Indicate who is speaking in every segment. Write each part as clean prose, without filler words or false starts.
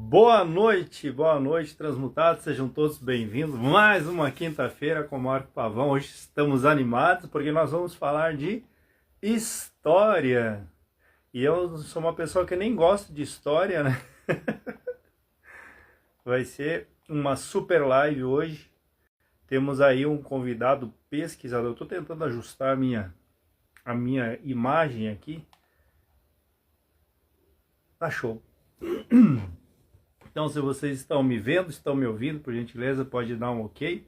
Speaker 1: Boa noite, transmutados, sejam todos bem-vindos. Mais uma quinta-feira com o Marco Pavão. Hoje estamos animados porque nós vamos falar de história. E eu sou uma pessoa que nem gosta de história, né? Vai ser uma super live hoje. Temos aí um convidado pesquisador. Eu estou tentando ajustar a minha imagem aqui. Tá show. Então, se vocês estão me vendo, estão me ouvindo, por gentileza, pode dar um ok.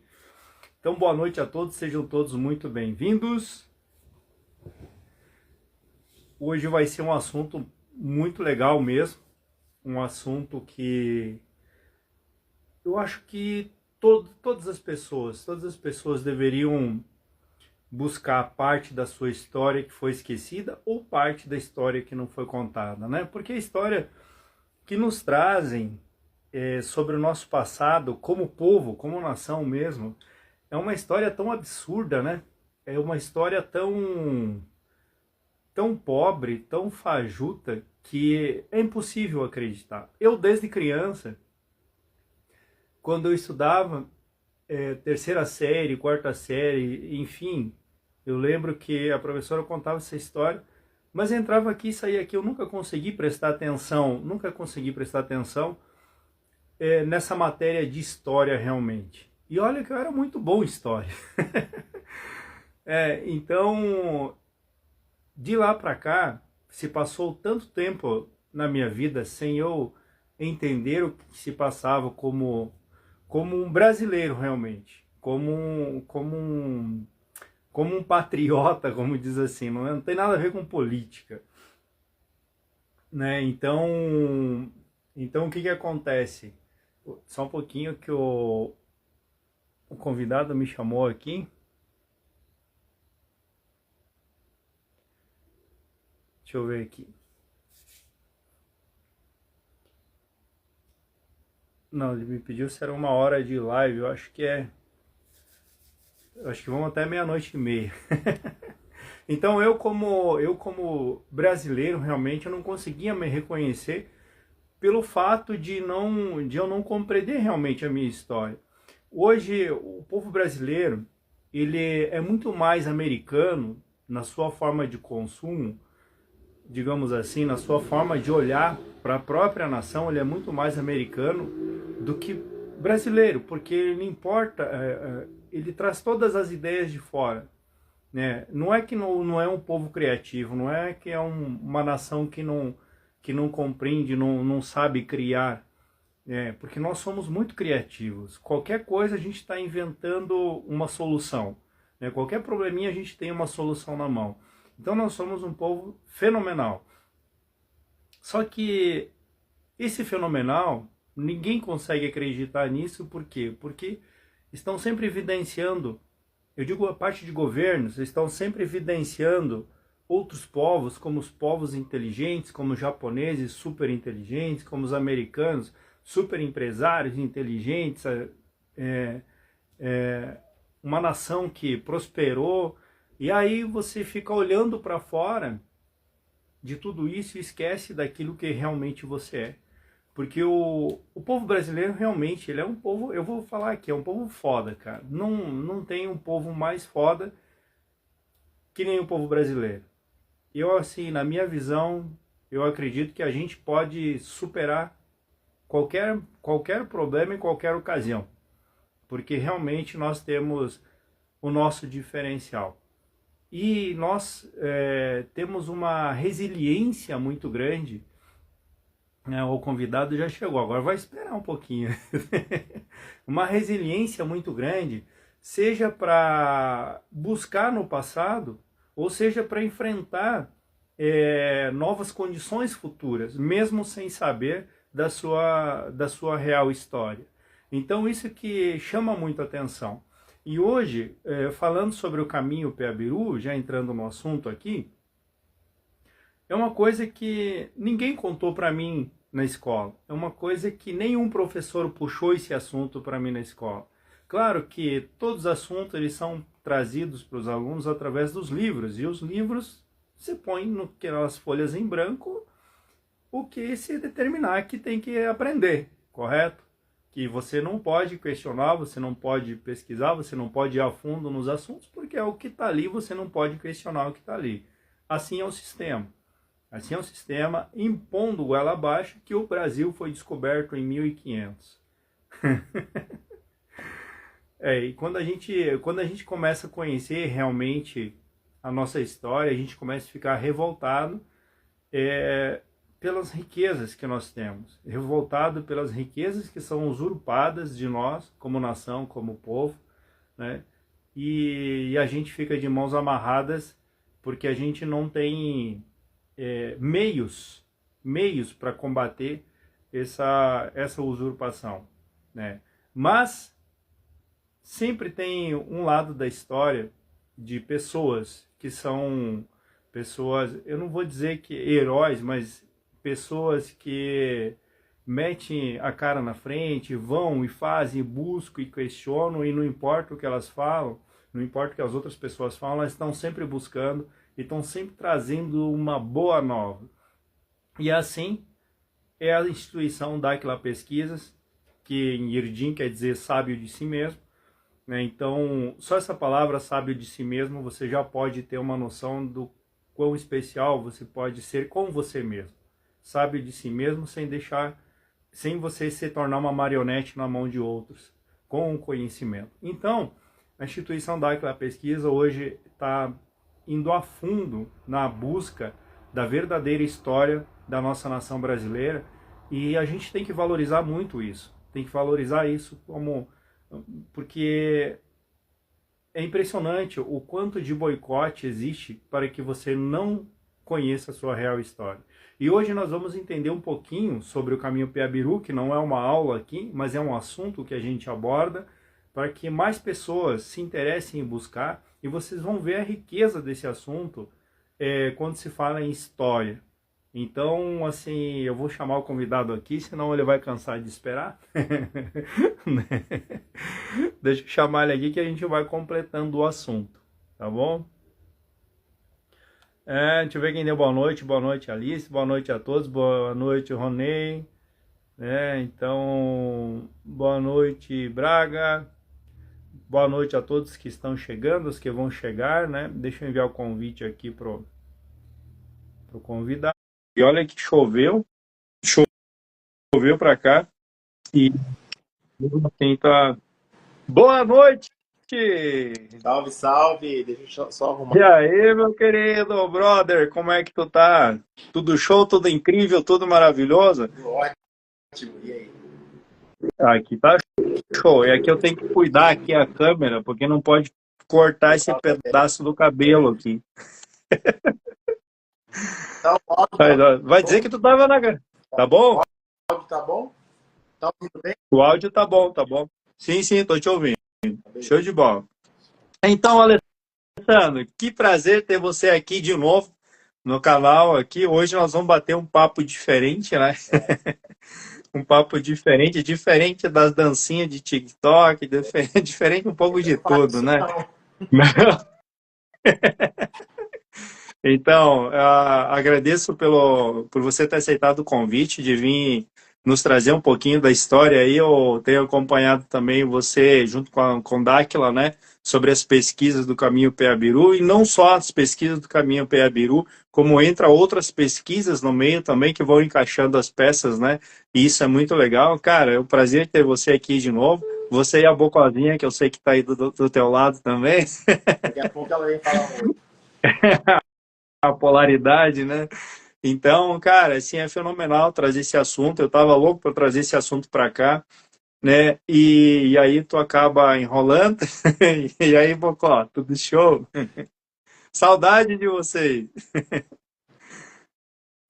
Speaker 1: Então, boa noite a todos, sejam todos muito bem-vindos. Hoje vai ser um assunto muito legal mesmo, um assunto que eu acho que todas as pessoas deveriam buscar parte da sua história que foi esquecida ou parte da história que não foi contada, né? Porque a história que nos trazem sobre o nosso passado, como povo, como nação mesmo, é uma história tão absurda, né? É uma história tão pobre, tão fajuta, que é impossível acreditar. Eu, desde criança, quando eu estudava terceira série, quarta série, enfim, eu lembro que a professora contava essa história, mas entrava aqui e saía aqui, eu nunca consegui prestar atenção nessa matéria de história realmente. E olha que eu era muito bom em história. Então, de lá para cá, se passou tanto tempo na minha vida sem eu entender o que se passava como um brasileiro realmente, como um patriota, como diz assim, não tem nada a ver com política, né? Então o que acontece? Só um pouquinho que o convidado me chamou aqui. Deixa eu ver aqui. Não, ele me pediu se era 1 hora de live. Eu acho que vamos até 00:30. Então eu como brasileiro realmente eu não conseguia me reconhecer pelo fato de eu não compreender realmente a minha história. Hoje o povo brasileiro ele é muito mais americano na sua forma de consumo, digamos assim, na sua forma de olhar para a própria nação. Ele é muito mais americano do que brasileiro, porque ele importa, ele traz todas as ideias de fora, né? Não é que não é um povo criativo, não é que é uma nação que não compreende, não sabe criar, porque nós somos muito criativos. Qualquer coisa a gente está inventando uma solução, né? Qualquer probleminha a gente tem uma solução na mão. Então nós somos um povo fenomenal. Só que esse fenomenal, ninguém consegue acreditar nisso. Por quê? Porque estão sempre evidenciando, eu digo a parte de governos, estão sempre evidenciando outros povos, como os povos inteligentes, como os japoneses super inteligentes, como os americanos super empresários inteligentes, uma nação que prosperou. E aí você fica olhando para fora de tudo isso e esquece daquilo que realmente você é. Porque o povo brasileiro realmente, ele é um povo, eu vou falar aqui, é um povo foda, cara. Não tem um povo mais foda que nem o povo brasileiro. Eu, assim, na minha visão, eu acredito que a gente pode superar qualquer problema em qualquer ocasião. Porque realmente nós temos o nosso diferencial. E nós temos uma resiliência muito grande. O convidado já chegou, agora vai esperar um pouquinho. Uma resiliência muito grande, seja para buscar no passado, ou seja para enfrentar novas condições futuras, mesmo sem saber da sua real história. Então isso que chama muito a atenção. E hoje, falando sobre o caminho Peabiru, já entrando no assunto aqui, é uma coisa que ninguém contou para mim na escola. É uma coisa que nenhum professor puxou esse assunto para mim na escola. Claro que todos os assuntos eles são trazidos para os alunos através dos livros. E os livros você põe naquelas folhas em branco o que se determinar que tem que aprender, correto? Que você não pode questionar, você não pode pesquisar, você não pode ir a fundo nos assuntos, porque é o que está ali, você não pode questionar o que está ali. Assim é o sistema. Assim é o sistema impondo goela abaixo que o Brasil foi descoberto em 1500. E quando a gente começa a conhecer realmente a nossa história, a gente começa a ficar revoltado pelas riquezas que nós temos, revoltado pelas riquezas que são usurpadas de nós, como nação, como povo, né? E a gente fica de mãos amarradas porque a gente não tem meios para combater essa usurpação, né? Mas sempre tem um lado da história de pessoas que são pessoas, eu não vou dizer que heróis, mas pessoas que metem a cara na frente, vão e fazem, buscam e questionam, e não importa o que elas falam, não importa o que as outras pessoas falam, elas estão sempre buscando e estão sempre trazendo uma boa nova. E assim é a instituição Daquila Pesquisas, que em Irdim quer dizer sábio de si mesmo, né? Então, só essa palavra sábio de si mesmo, você já pode ter uma noção do quão especial você pode ser com você mesmo. Sábio de si mesmo sem você se tornar uma marionete na mão de outros, com o conhecimento. Então, a instituição Daquila Pesquisa hoje está indo a fundo na busca da verdadeira história da nossa nação brasileira, e a gente tem que valorizar muito isso. Tem que valorizar isso porque é impressionante o quanto de boicote existe para que você não conheça a sua real história. E hoje nós vamos entender um pouquinho sobre o caminho Peabiru, que não é uma aula aqui, mas é um assunto que a gente aborda para que mais pessoas se interessem em buscar, e vocês vão ver a riqueza desse assunto quando se fala em história. Então, assim, eu vou chamar o convidado aqui, senão ele vai cansar de esperar. Deixa eu chamar ele aqui que a gente vai completando o assunto, tá bom? Deixa eu ver quem deu boa noite. Boa noite, Alice. Boa noite a todos. Boa noite, Ronei. Então, boa noite, Braga. Boa noite a todos que estão chegando, os que vão chegar, né? Deixa eu enviar o convite aqui pro convidado. E olha que choveu pra cá. E assim tá. Boa noite!
Speaker 2: Salve, salve! Deixa eu só arrumar.
Speaker 1: E aí, meu querido brother, como é que tu tá? Tudo show, tudo incrível, tudo maravilhoso?
Speaker 2: Ótimo, e aí?
Speaker 1: Aqui tá show. E aqui eu tenho que cuidar aqui a câmera, porque não pode cortar esse pedaço do cabelo aqui.
Speaker 2: Então, o áudio
Speaker 1: Vai dizer que tu tava na... Tá bom?
Speaker 2: O áudio tá bom? Tá ouvindo bem?
Speaker 1: O áudio tá bom, tá bom. Sim, tô te ouvindo. Show de bola. Então, Alessandro, que prazer ter você aqui de novo no canal aqui. Hoje nós vamos bater um papo diferente, né? Um papo diferente das dancinhas de TikTok, diferente um pouco de tudo, né? Então, agradeço por você ter aceitado o convite de vir nos trazer um pouquinho da história aí. Eu tenho acompanhado também você, junto com Daquila, né, sobre as pesquisas do Caminho Peabiru, e não só as pesquisas do Caminho Peabiru, como entra outras pesquisas no meio também que vão encaixando as peças, né? E isso é muito legal. Cara, é um prazer ter você aqui de novo. Você e a Bocozinha, que eu sei que está aí do teu lado também.
Speaker 2: Daqui a pouco ela vem falar muito.
Speaker 1: A polaridade, né? Então, cara, assim, é fenomenal trazer esse assunto. Eu tava louco para trazer esse assunto para cá, né? E aí tu acaba enrolando. E aí, Bocó, tudo show? Saudade de vocês.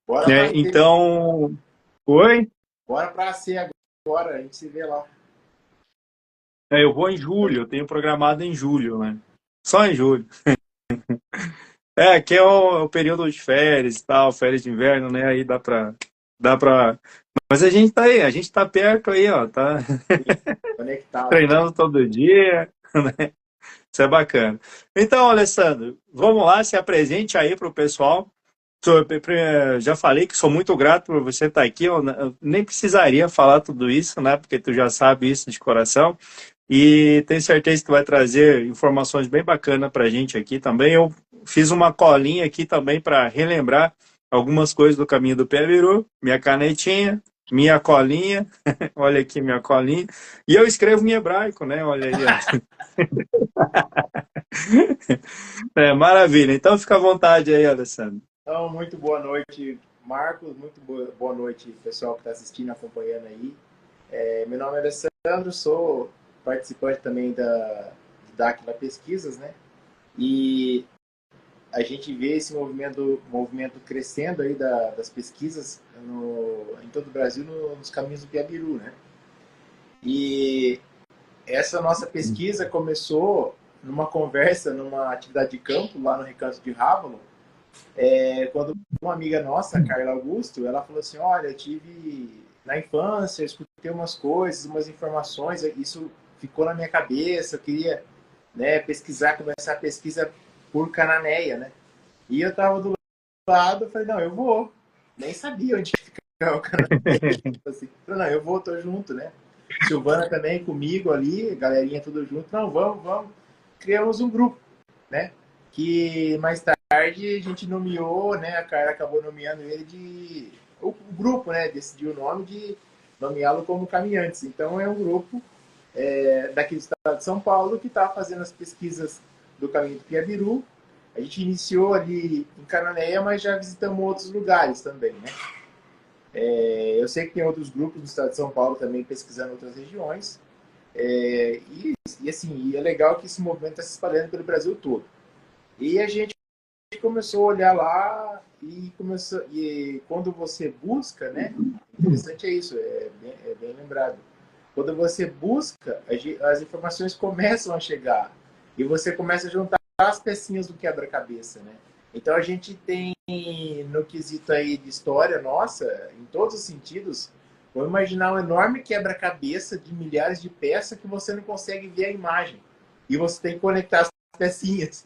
Speaker 2: Bora
Speaker 1: Né?
Speaker 2: pra
Speaker 1: Então, oi?
Speaker 2: Bora pra ser agora, a gente se vê lá.
Speaker 1: Eu vou em julho, eu tenho programado em julho, né? Só em julho. Que é o período de férias e tal, férias de inverno, né? Aí dá pra. Mas a gente tá aí, a gente tá perto aí, ó. Tá
Speaker 2: Conectado.
Speaker 1: treinando todo dia, né? Isso é bacana. Então, Alessandro, vamos lá, se apresente aí pro pessoal, Já falei que sou muito grato por você estar aqui. Eu nem precisaria falar tudo isso, né? Porque tu já sabe isso de coração. E tenho certeza que tu vai trazer informações bem bacanas para a gente aqui também. Eu fiz uma colinha aqui também para relembrar algumas coisas do caminho do Pebiru, minha canetinha, minha colinha, olha aqui minha colinha. E eu escrevo em hebraico, né? Olha aí, ó. É, maravilha. Então fica à vontade aí, Alessandro.
Speaker 2: Então, muito boa noite, Marcos. Muito boa noite, pessoal que está assistindo, acompanhando aí. Meu nome é Alessandro, sou participante também do Dáquila Pesquisas, né? E a gente vê esse movimento crescendo aí das pesquisas em todo o Brasil nos caminhos do Piabiru, né? E essa nossa pesquisa começou numa conversa, numa atividade de campo lá no Recanto de Rávalo, quando uma amiga nossa, a Carla Augusto, ela falou assim, olha, eu tive na infância, eu escutei umas coisas, umas informações, isso ficou na minha cabeça, eu queria, né, pesquisar, começar a pesquisa por Cananéia, né? E eu tava do lado, eu falei, não, eu vou. Nem sabia onde ficava o Cananéia. Assim, não, eu vou, tô junto, né? Silvana também comigo ali, galerinha tudo junto. Não, vamos. Criamos um grupo, né? Que mais tarde a gente nomeou, né? A Carla acabou nomeando ele o grupo, né? Decidiu o nome de nomeá-lo como Caminhantes. Então é um grupo daqui do estado de São Paulo que está fazendo as pesquisas do caminho do Piabiru. A gente iniciou ali em Cananéia, mas já visitamos outros lugares também, né? Eu sei que tem outros grupos do estado de São Paulo também pesquisando outras regiões. Assim, é legal que esse movimento está se espalhando pelo Brasil todo. E a gente começou a olhar lá e quando você busca, né? Interessante é isso, é bem lembrado. Quando você busca, as informações começam a chegar e você começa a juntar as pecinhas do quebra-cabeça, né? Então a gente tem no quesito aí de história nossa, em todos os sentidos, vamos imaginar um enorme quebra-cabeça de milhares de peças que você não consegue ver a imagem e você tem que conectar as pecinhas.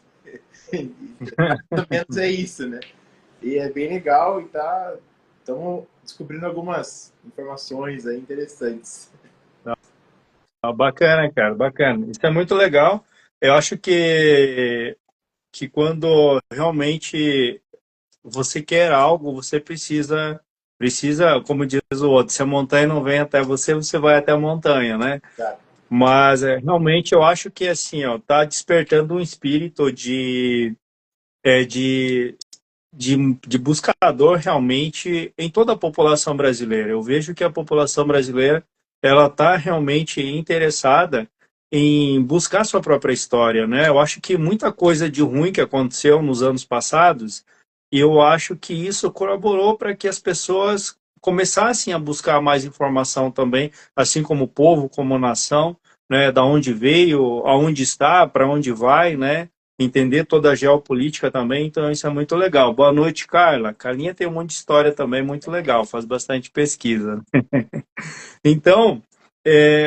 Speaker 2: Mais ou menos é isso, né? E é bem legal e estamos descobrindo algumas informações aí interessantes.
Speaker 1: Ah, bacana, cara, bacana. Isso é muito legal. Eu acho que quando realmente você quer algo, você precisa, como diz o outro, se a montanha não vem até você, você vai até a montanha, né?
Speaker 2: Tá?
Speaker 1: Mas realmente eu acho que assim, ó, tá despertando um espírito é, de, de buscador realmente em toda a população brasileira. Eu vejo que a população brasileira ela está realmente interessada em buscar sua própria história, né? Eu acho que muita coisa de ruim que aconteceu nos anos passados, e eu acho que isso colaborou para que as pessoas começassem a buscar mais informação também, assim como o povo, como nação, né? Da onde veio, aonde está, para onde vai, né? Entender toda a geopolítica também, então isso é muito legal. Boa noite, Carla. Carlinha tem um monte de história também muito legal, faz bastante pesquisa. Então,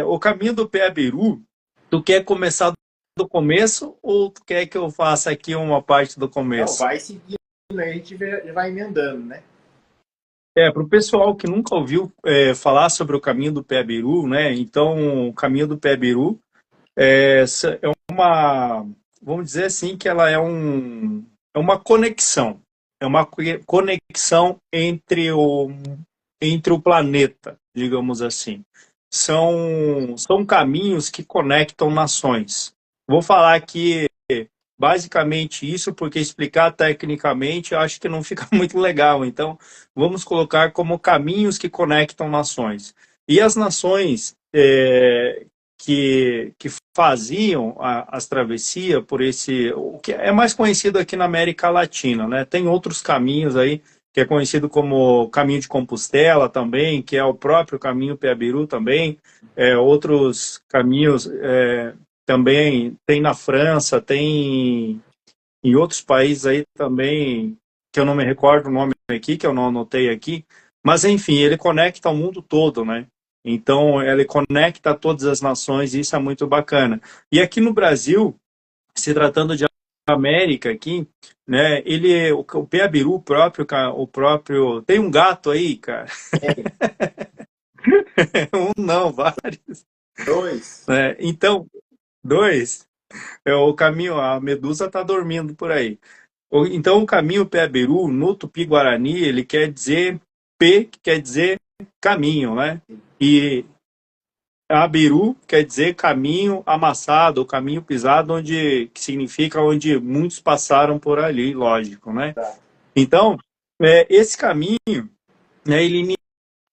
Speaker 1: o caminho do Peabiru, tu quer começar do começo ou tu quer que eu faça aqui uma parte do
Speaker 2: Não,
Speaker 1: começo?
Speaker 2: vai seguindo, aí a gente vai emendando, né?
Speaker 1: Para o pessoal que nunca ouviu falar sobre o caminho do Peabiru, né? Então, o caminho do Peabiru é uma, vamos dizer assim, que ela é uma conexão. É uma conexão entre o planeta, digamos assim. São caminhos que conectam nações. Vou falar aqui basicamente isso, porque explicar tecnicamente eu acho que não fica muito legal. Então, vamos colocar como caminhos que conectam nações. E as nações que faziam as travessias por o que é mais conhecido aqui na América Latina, né? Tem outros caminhos aí, que é conhecido como Caminho de Compostela também, que é o próprio Caminho Peabiru também, outros caminhos também tem na França, tem em outros países aí também, que eu não me recordo o nome aqui, que eu não anotei aqui, mas enfim, ele conecta o mundo todo, né? Então, ele conecta todas as nações e isso é muito bacana. E aqui no Brasil, se tratando de América aqui, né? O Piabiru próprio, o próprio, tem um gato aí, cara.
Speaker 2: Tem
Speaker 1: Um não, vários.
Speaker 2: dois.
Speaker 1: Né? Então, dois. É o caminho, a medusa está dormindo por aí. Então, o caminho Piabiru, no Tupi-Guarani, ele quer dizer P, que quer dizer caminho, né? E Abiru quer dizer caminho amassado, ou caminho pisado, que significa onde muitos passaram por ali, lógico, né?
Speaker 2: Tá.
Speaker 1: Então, esse caminho, né, ele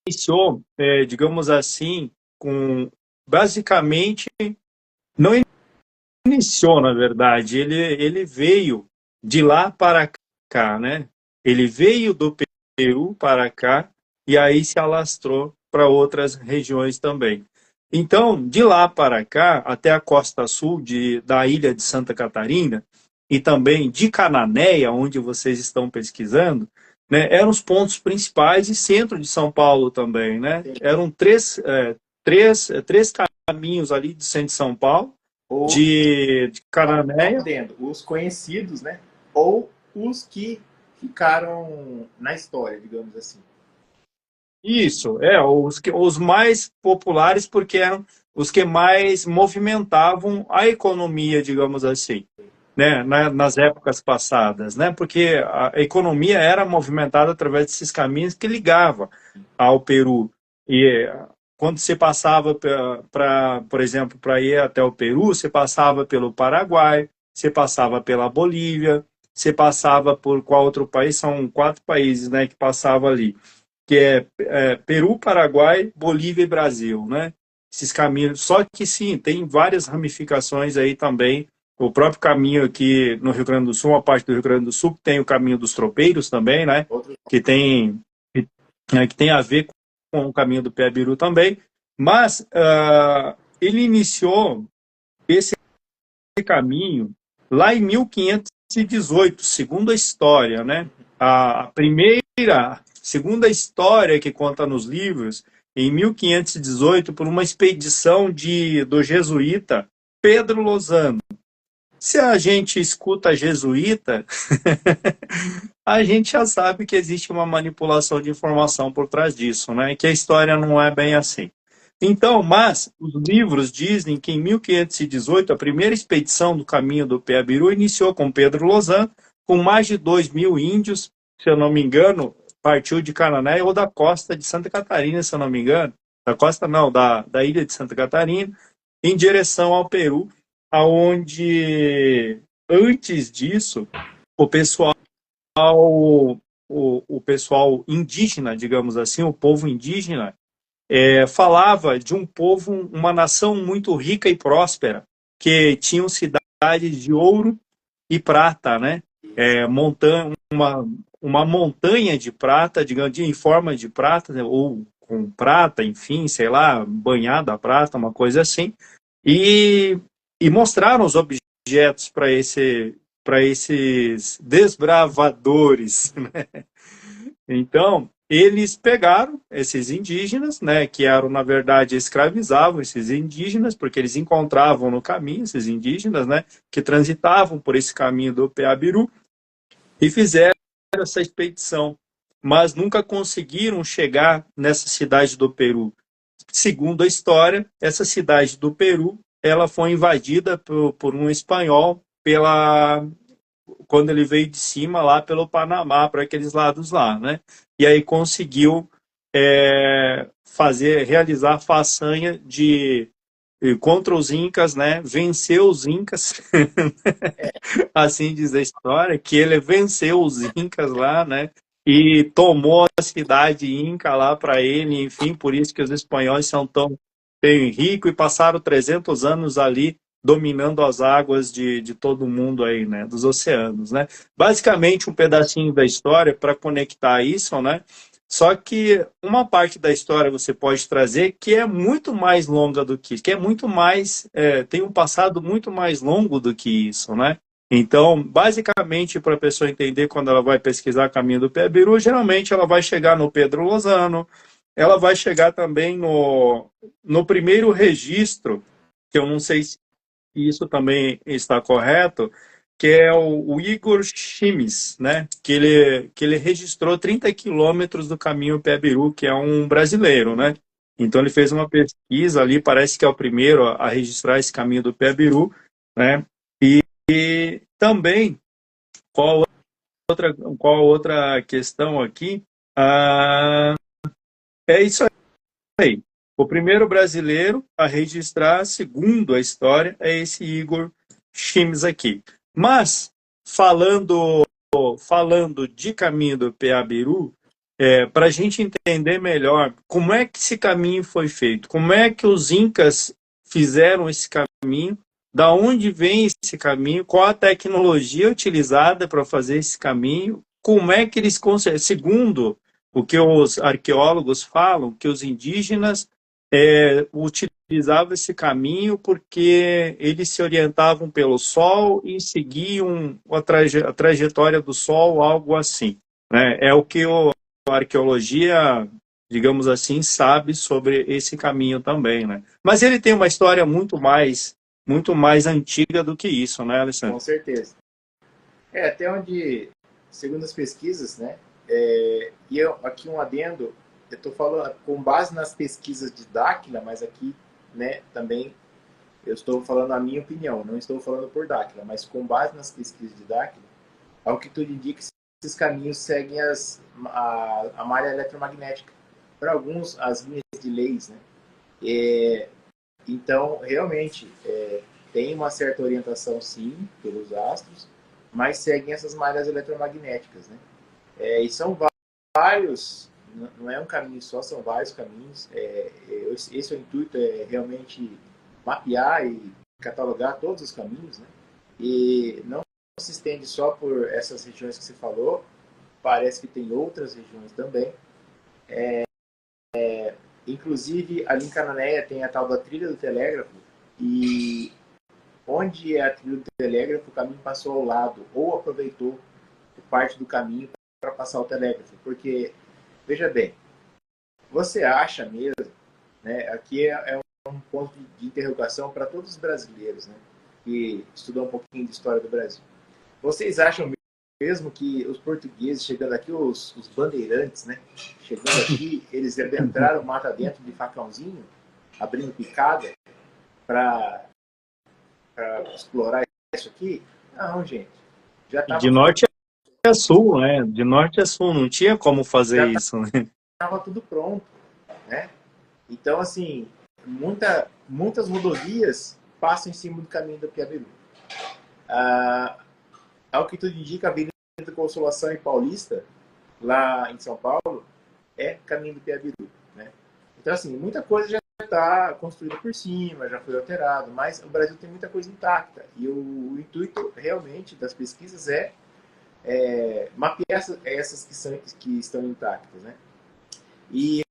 Speaker 1: iniciou, digamos assim, com basicamente, não iniciou, na verdade, ele veio de lá para cá, né? Ele veio do Peru para cá e aí se alastrou para outras regiões também. Então, de lá para cá, até a costa sul da ilha de Santa Catarina e também de Cananéia, onde vocês estão pesquisando, né, eram os pontos principais e centro de São Paulo também, né? Eram três caminhos ali de centro de São Paulo,
Speaker 2: Ou,
Speaker 1: de Cananéia.
Speaker 2: os conhecidos, né? Ou os que ficaram na história, digamos assim.
Speaker 1: Isso, os mais populares porque eram os que mais movimentavam a economia, digamos assim, né, nas épocas passadas, né, porque a economia era movimentada através desses caminhos que ligava ao Peru. E quando você passava por exemplo, para ir até o Peru, você passava pelo Paraguai, você passava pela Bolívia, você passava por qual outro país? São 4 países, né, que passavam ali, que é Peru, Paraguai, Bolívia e Brasil, né? Esses caminhos. Só que sim, tem várias ramificações aí também. O próprio caminho aqui no Rio Grande do Sul, uma parte do Rio Grande do Sul, tem o caminho dos tropeiros também, né?
Speaker 2: Outros
Speaker 1: Que tem, que tem a ver com o caminho do Piabiru também. Mas ele iniciou esse caminho lá em 1518, segundo a história, né? A primeira, segunda história que conta nos livros, em 1518, por uma expedição do jesuíta Pedro Lozano. Se a gente escuta jesuíta, a gente já sabe que existe uma manipulação de informação por trás disso, né? Que a história não é bem assim. Então, mas os livros dizem que em 1518 a primeira expedição do caminho do Piabiru iniciou com Pedro Lozano, com mais de 2.000 índios, se eu não me engano, partiu de Canané ou da costa de Santa Catarina, se eu não me engano, da costa não, da ilha de Santa Catarina, em direção ao Peru, aonde antes disso o pessoal o pessoal indígena, digamos assim, o povo indígena, falava de um povo, uma nação muito rica e próspera, que tinham cidades de ouro e prata, né? Uma montanha de prata, digamos, em forma de prata, né? Ou com prata, enfim, sei lá, banhada a prata, uma coisa assim, e, e mostraram os objetos para esses desbravadores. Então, eles pegaram esses indígenas, né, que eram, na verdade, escravizavam esses indígenas, porque eles encontravam no caminho esses indígenas, né, que transitavam por esse caminho do Peabiru, e fizeram essa expedição, mas nunca conseguiram chegar nessa cidade do Peru. Segundo a história, essa cidade do Peru, ela foi invadida por um espanhol quando ele veio de cima lá pelo Panamá, para aqueles lados lá, né? E aí conseguiu realizar a façanha contra os Incas, né? Vencer os Incas, assim diz a história, que ele venceu os Incas lá, né? E tomou a cidade Inca lá para ele, enfim, por isso que os espanhóis são tão ricos e passaram 300 anos ali dominando as águas de todo mundo aí, né, dos oceanos, né? Basicamente um pedacinho da história para conectar isso, né? Só que uma parte da história você pode trazer que é muito mais longa do que isso, que é muito mais, tem um passado muito mais longo do que isso, né? Então, basicamente, para a pessoa entender quando ela vai pesquisar Caminho do Piabiru, geralmente ela vai chegar no Pedro Lozano, ela vai chegar também no primeiro registro, que eu não sei se isso também está correto, que é o Igor Chimes, né? Que ele registrou 30 quilômetros do caminho Piabiru, que é um brasileiro, né? Então ele fez uma pesquisa ali, parece que é o primeiro a registrar esse caminho do Piabiru, né? E também, qual outra questão aqui? Ah, é isso aí. O primeiro brasileiro a registrar, segundo a história, é esse Igor Chimes aqui. Mas, falando de caminho do Peabiru, para a gente entender melhor como é que esse caminho foi feito, como é que os incas fizeram esse caminho, da onde vem esse caminho, qual a tecnologia utilizada para fazer esse caminho, como é que eles conseguem, segundo o que os arqueólogos falam, que os indígenas utilizavam esse caminho porque eles se orientavam pelo Sol e seguiam a trajetória do Sol, algo assim, né? É o que a arqueologia, digamos assim, sabe sobre esse caminho também, né? Mas ele tem uma história muito mais antiga do que isso, né,
Speaker 2: Com
Speaker 1: Alessandro?
Speaker 2: certeza. Até onde, segundo as pesquisas, né? E eu, aqui um adendo, eu estou falando com base nas pesquisas de Dáquila, mas aqui, né, também eu estou falando a minha opinião, não estou falando por Dáquila, mas com base nas pesquisas de Dáquila, ao que tudo indica, esses caminhos seguem a malha eletromagnética. Para alguns, as linhas de leis, né? Então, realmente, tem uma certa orientação, sim, pelos astros, mas seguem essas malhas eletromagnéticas, né? E são vários, não é um caminho só, são vários caminhos. Esse é o intuito, é realmente mapear e catalogar todos os caminhos, né? E não se estende só por essas regiões que você falou, parece que tem outras regiões também. Inclusive, ali em Cananéia tem a tal da trilha do telégrafo, e onde é a trilha do telégrafo, o caminho passou ao lado, ou aproveitou parte do caminho para passar o telégrafo. Porque, veja bem, você acha mesmo, né, aqui é um ponto de interrogação para todos os brasileiros, né, que estudam um pouquinho de história do Brasil. Vocês acham mesmo que os portugueses, chegando aqui, os bandeirantes, né, chegando aqui, eles entraram mata dentro de facãozinho, abrindo picada para explorar isso aqui? Não, gente. Já
Speaker 1: De
Speaker 2: estava
Speaker 1: norte a sul, né? De norte a sul, não tinha como fazer
Speaker 2: já
Speaker 1: isso, né?
Speaker 2: tava tudo pronto, né? Então, assim, muitas rodovias passam em cima do caminho do Piabiru. Ao que tudo indica, a Avenida Consolação e Paulista, lá em São Paulo, é caminho do Piabiru, né? Então, assim, muita coisa já está construída por cima, já foi alterado, mas o Brasil tem muita coisa intacta. E o intuito, realmente, das pesquisas é mapear essas que estão intactas, né? E,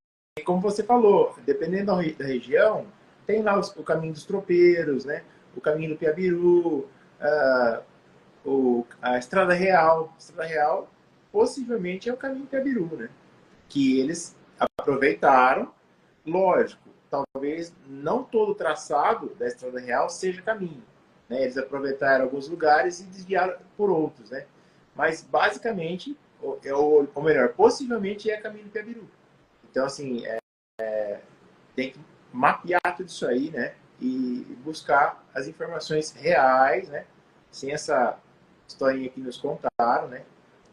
Speaker 2: como você falou, dependendo da região, tem lá o caminho dos tropeiros, né? O caminho do Piabiru, a Estrada Real. A Estrada Real possivelmente é o caminho do Piabiru, né? Que eles aproveitaram, lógico, talvez não todo o traçado da Estrada Real seja caminho, né? Eles aproveitaram alguns lugares e desviaram por outros, né? Mas basicamente, ou melhor, possivelmente é caminho do Piabiru. Então, assim, tem que mapear tudo isso aí, né? E buscar as informações reais, né? Sem essa historinha que nos contaram, né?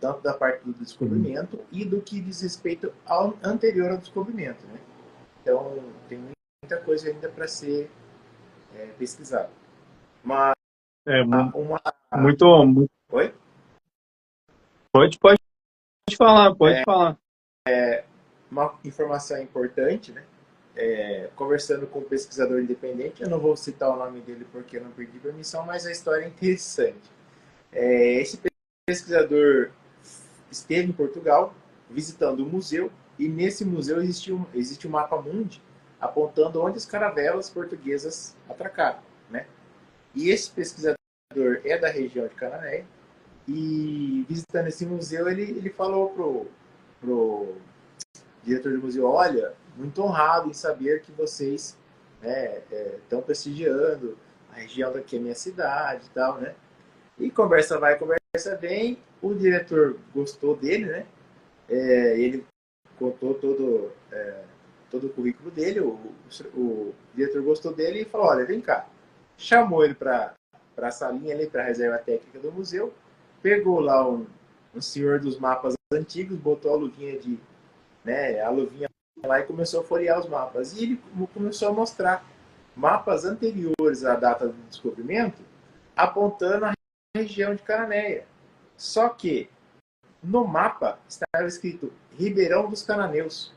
Speaker 2: Tanto da parte do descobrimento e do que diz respeito ao anterior ao descobrimento, né? Então, tem muita coisa ainda para ser pesquisada. Uma,
Speaker 1: É
Speaker 2: uma...
Speaker 1: muito.
Speaker 2: Oi?
Speaker 1: Pode falar, pode falar.
Speaker 2: Uma informação importante, né? Conversando com um pesquisador independente, eu não vou citar o nome dele porque eu não pedi permissão, mas a história é interessante. Esse pesquisador esteve em Portugal visitando um museu, e nesse museu existe um mapa mundi apontando onde as caravelas portuguesas atracaram, né? E esse pesquisador é da região de Cananéia, e visitando esse museu ele falou pro diretor do museu: olha, muito honrado em saber que vocês estão prestigiando a região daqui, a minha cidade e tal, né? E conversa vai, conversa vem. O diretor gostou dele, né? Ele contou todo o currículo dele, o diretor gostou dele e falou, olha, vem cá. Chamou ele para a salinha ali, para a reserva técnica do museu, pegou lá um senhor dos mapas antigos, botou a luvinha lá e começou a folhear os mapas. E ele começou a mostrar mapas anteriores à data do descobrimento, apontando a região de Cananéia. Só que no mapa estava escrito Ribeirão dos Cananeus.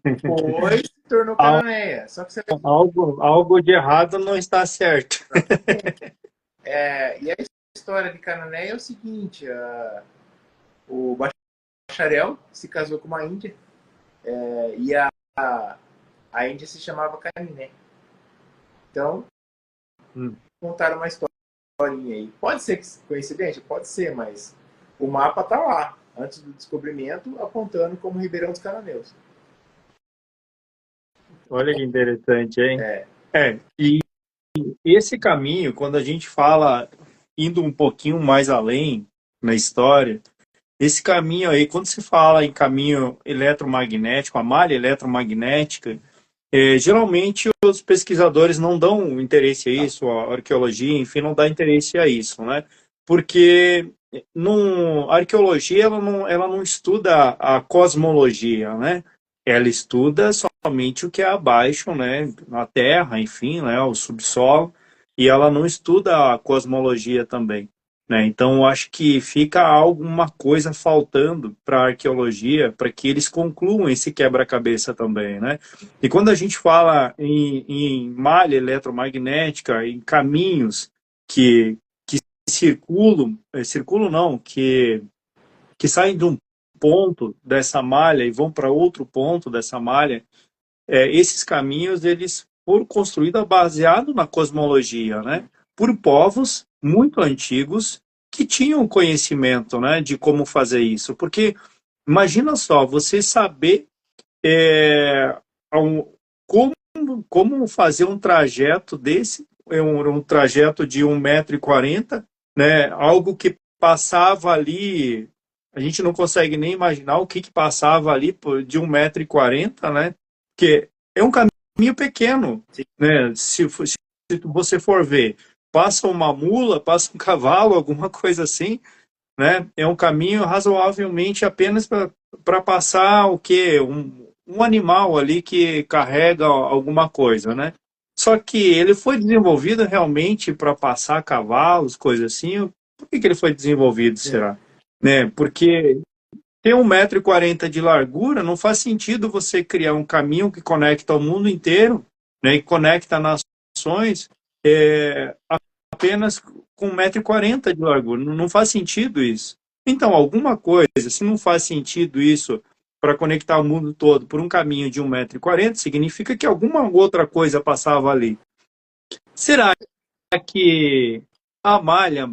Speaker 2: Depois se tornou Cananéia. Só que você...
Speaker 1: algo de errado não está certo.
Speaker 2: E a história de Cananéia é o seguinte: o bacharel se casou com uma índia e a índia se chamava Caniné. Então, contaram uma historinha aí. Pode ser coincidência? Pode ser, mas o mapa tá lá, antes do descobrimento, apontando como Ribeirão dos Cananeus.
Speaker 1: Olha que interessante, hein? E esse caminho, quando a gente fala, indo um pouquinho mais além na história, esse caminho aí, quando se fala em caminho eletromagnético, a malha eletromagnética, geralmente os pesquisadores não dão interesse a isso, a arqueologia, enfim, não dá interesse a isso, né? Porque a arqueologia ela não estuda a cosmologia, né? Ela estuda somente o que é abaixo, né? Na Terra, enfim, né? O subsolo, e ela não estuda a cosmologia também. Né? Então, eu acho que fica alguma coisa faltando para a arqueologia para que eles concluam esse quebra-cabeça também. Né? E quando a gente fala em malha eletromagnética, em caminhos que circulam não, que saem de um ponto dessa malha e vão para outro ponto dessa malha, esses caminhos eles foram construídos baseado na cosmologia, né? Por povos muito antigos que tinham conhecimento, né, de como fazer isso. Porque imagina só, você saber como, como fazer um trajeto desse, um trajeto de 1,40 m, né, algo que passava ali, a gente não consegue nem imaginar o que passava ali de 1,40 m, né, que é um caminho pequeno, né, se você for ver, passa uma mula, passa um cavalo, alguma coisa assim, né? É um caminho razoavelmente apenas para passar o quê? Um animal ali que carrega alguma coisa, né? Só que ele foi desenvolvido realmente para passar cavalos, coisas assim. Por que ele foi desenvolvido, será? Né? Porque tem 1,40 m de largura, não faz sentido você criar um caminho que conecta o mundo inteiro, né? E conecta nações apenas com 1,40 m de largura. Não faz sentido isso. Então, alguma coisa, se não faz sentido isso para conectar o mundo todo por um caminho de 1,40 m, significa que alguma outra coisa passava ali. Será que a malha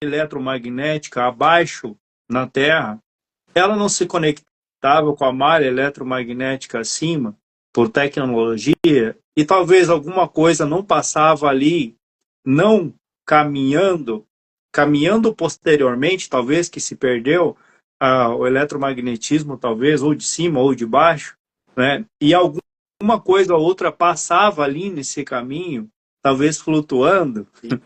Speaker 1: eletromagnética abaixo na Terra, ela não se conectava com a malha eletromagnética acima por tecnologia e talvez alguma coisa não passava ali, não caminhando posteriormente, talvez que se perdeu o eletromagnetismo, talvez, ou de cima ou de baixo, né? E alguma coisa ou outra passava ali nesse caminho, talvez flutuando.
Speaker 2: Sim.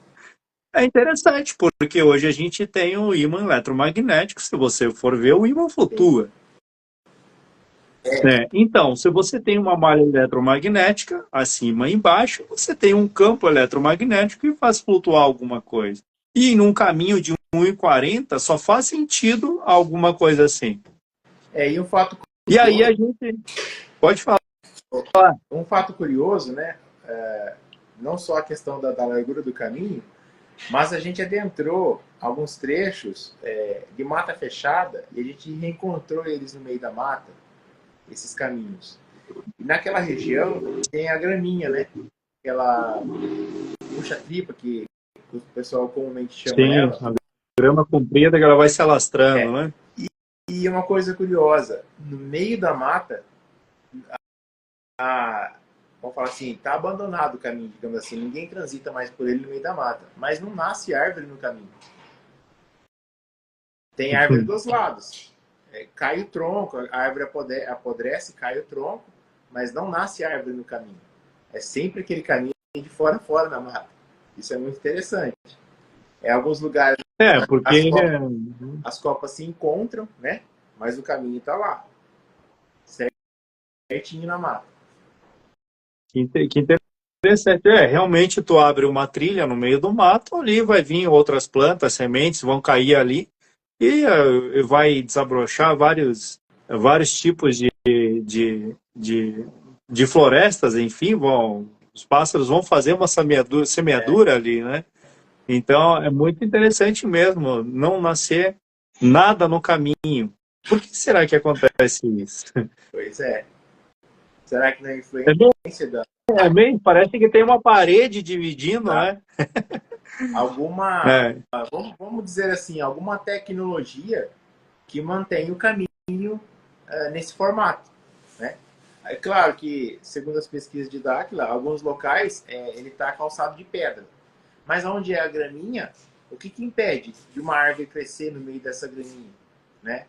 Speaker 1: É interessante, porque hoje a gente tem o ímã eletromagnético, se você for ver, o ímã flutua. Então, se você tem uma malha eletromagnética, acima e embaixo, você tem um campo eletromagnético que faz flutuar alguma coisa. E num caminho de 1,40 m só faz sentido alguma coisa assim.
Speaker 2: E um fato
Speaker 1: E aí a gente pode falar.
Speaker 2: Um fato curioso, né? Não só a questão da largura do caminho, mas a gente adentrou alguns trechos de mata fechada e a gente reencontrou eles no meio da mata, esses caminhos. E naquela região tem a graminha, né? Aquela puxa-tripa que o pessoal comumente chama ela.
Speaker 1: Sim, a grama comprida que ela vai se alastrando, né?
Speaker 2: E uma coisa curiosa, no meio da mata, vamos falar assim, está abandonado o caminho, digamos assim, ninguém transita mais por ele no meio da mata, mas não nasce árvore no caminho. Tem árvore dos lados. Cai o tronco, a árvore apodrece, cai o tronco, mas não nasce árvore no caminho. É sempre aquele caminho de fora a fora na mata. Isso é muito interessante. Em alguns lugares as
Speaker 1: Porque
Speaker 2: copas, as copas se encontram, né? Mas o caminho está lá, certinho na mata.
Speaker 1: que interessante. Realmente tu abre uma trilha no meio do mato, ali vai vir outras plantas, sementes vão cair ali e vai desabrochar vários tipos de, de florestas, enfim, os pássaros vão fazer uma semeadura ali, né? Então é muito interessante mesmo não nascer nada no caminho. Por que será que acontece isso?
Speaker 2: Pois é. Será que não é
Speaker 1: É meio,
Speaker 2: influência da
Speaker 1: parece que tem uma parede dividindo, né?
Speaker 2: alguma,
Speaker 1: É,
Speaker 2: vamos dizer assim, alguma tecnologia que mantém o caminho nesse formato, né? É claro que, segundo as pesquisas de Dáquila, alguns locais ele está calçado de pedra. Mas onde é a graminha, o que, que impede de uma árvore crescer no meio dessa graminha, né?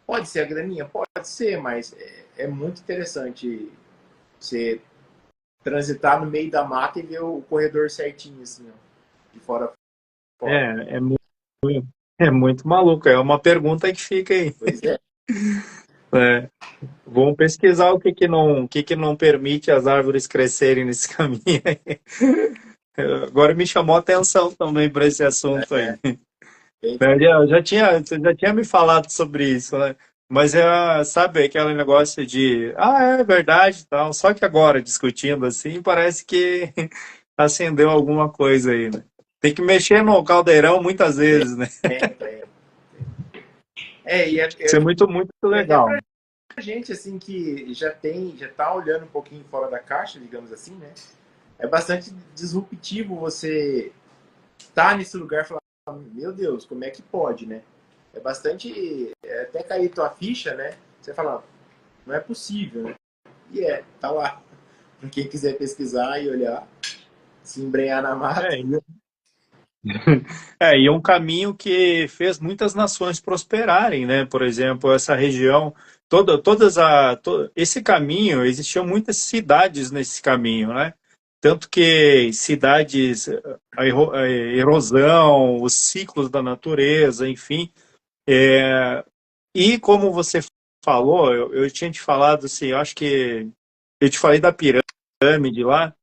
Speaker 2: Pode ser a graminha? Pode ser, mas é muito interessante você transitar no meio da mata e ver o corredor certinho, assim, ó, de fora a fora.
Speaker 1: é, é, mu- é muito maluco. É uma pergunta que fica aí.
Speaker 2: Pois é.
Speaker 1: É, vamos pesquisar o que que não permite as árvores crescerem nesse caminho aí. Agora me chamou a atenção também para esse assunto aí. Você já tinha me falado sobre isso, né? Mas sabe, aquele negócio de, é verdade e tal, só que agora, discutindo assim, parece que acendeu alguma coisa aí, né? Tem que mexer no caldeirão muitas vezes, né?
Speaker 2: Tem.
Speaker 1: Isso é muito, muito
Speaker 2: E até
Speaker 1: legal.
Speaker 2: pra gente, assim, que já tá olhando um pouquinho fora da caixa, digamos assim, né? É bastante disruptivo você estar nesse lugar e falar, meu Deus, como é que pode, né? É bastante, até cair tua ficha, né? Você fala, não é possível, né? E tá lá. Pra quem quiser pesquisar e olhar, se embrenhar na mata.
Speaker 1: É, e é um caminho que fez muitas nações prosperarem, né? Por exemplo, essa região, esse caminho, existiam muitas cidades nesse caminho, né? Tanto que cidades, a erosão, os ciclos da natureza, enfim. E como você falou, eu tinha te falado assim, eu acho que eu te falei da pirâmide lá.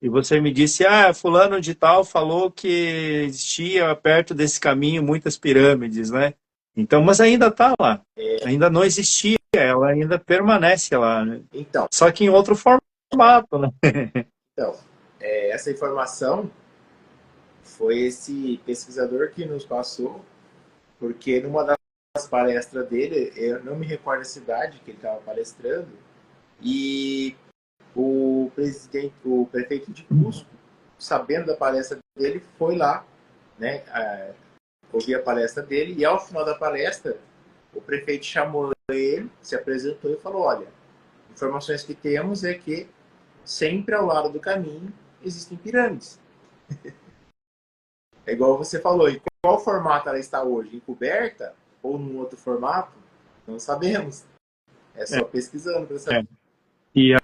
Speaker 1: E você me disse, fulano de tal falou que existia perto desse caminho muitas pirâmides, né? Então, mas ainda está lá. Ainda não existia, ela ainda permanece lá, né?
Speaker 2: Então,
Speaker 1: Só que em outro formato, né?
Speaker 2: então essa informação foi esse pesquisador que nos passou, porque numa das palestras dele, eu não me recordo a cidade que ele estava palestrando, e o prefeito de Cusco, sabendo da palestra dele, foi lá, né, ouvir a palestra dele, e ao final da palestra, o prefeito chamou ele, se apresentou e falou, olha, informações que temos é que sempre ao lado do caminho existem pirâmides. É igual você falou, em qual formato ela está hoje? Encoberta ou num outro formato? Não sabemos. É só pesquisando para saber.
Speaker 1: E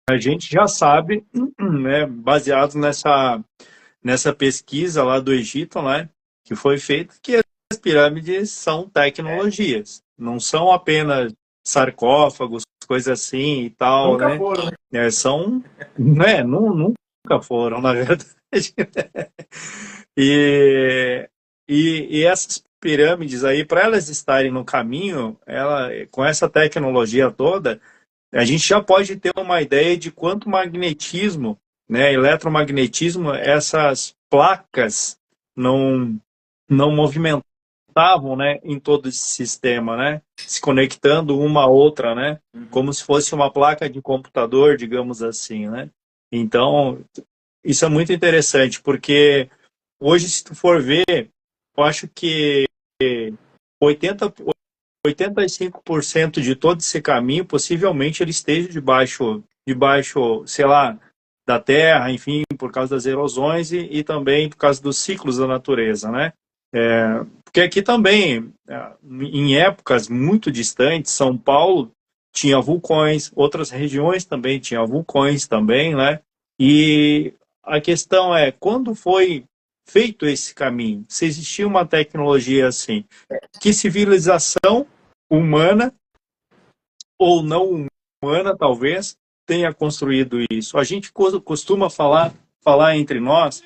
Speaker 1: a gente já sabe, né, baseado nessa pesquisa lá do Egito, né, que foi feita, que as pirâmides são tecnologias, não são apenas sarcófagos, coisas assim e tal,
Speaker 2: Nunca
Speaker 1: né?
Speaker 2: foram, né?
Speaker 1: São, né, nunca foram, na verdade. E, e essas pirâmides aí, para elas estarem no caminho, com essa tecnologia toda, a gente já pode ter uma ideia de quanto magnetismo, né, eletromagnetismo, essas placas não, não movimentavam, né, em todo esse sistema, né, se conectando uma a outra, né, como se fosse uma placa de computador, digamos assim, né. Então, isso é muito interessante, porque hoje, se tu for ver, eu acho que 80, 85% de todo esse caminho, possivelmente ele esteja debaixo debaixo, sei lá, da terra, enfim, por causa das erosões e também por causa dos ciclos da natureza, né? Porque aqui também, em épocas muito distantes, São Paulo tinha vulcões, outras regiões também tinham vulcões também, né? E a questão é, quando foi feito esse caminho? Se existia uma tecnologia assim, que civilização humana ou não humana, talvez, tenha construído isso? A gente costuma falar entre nós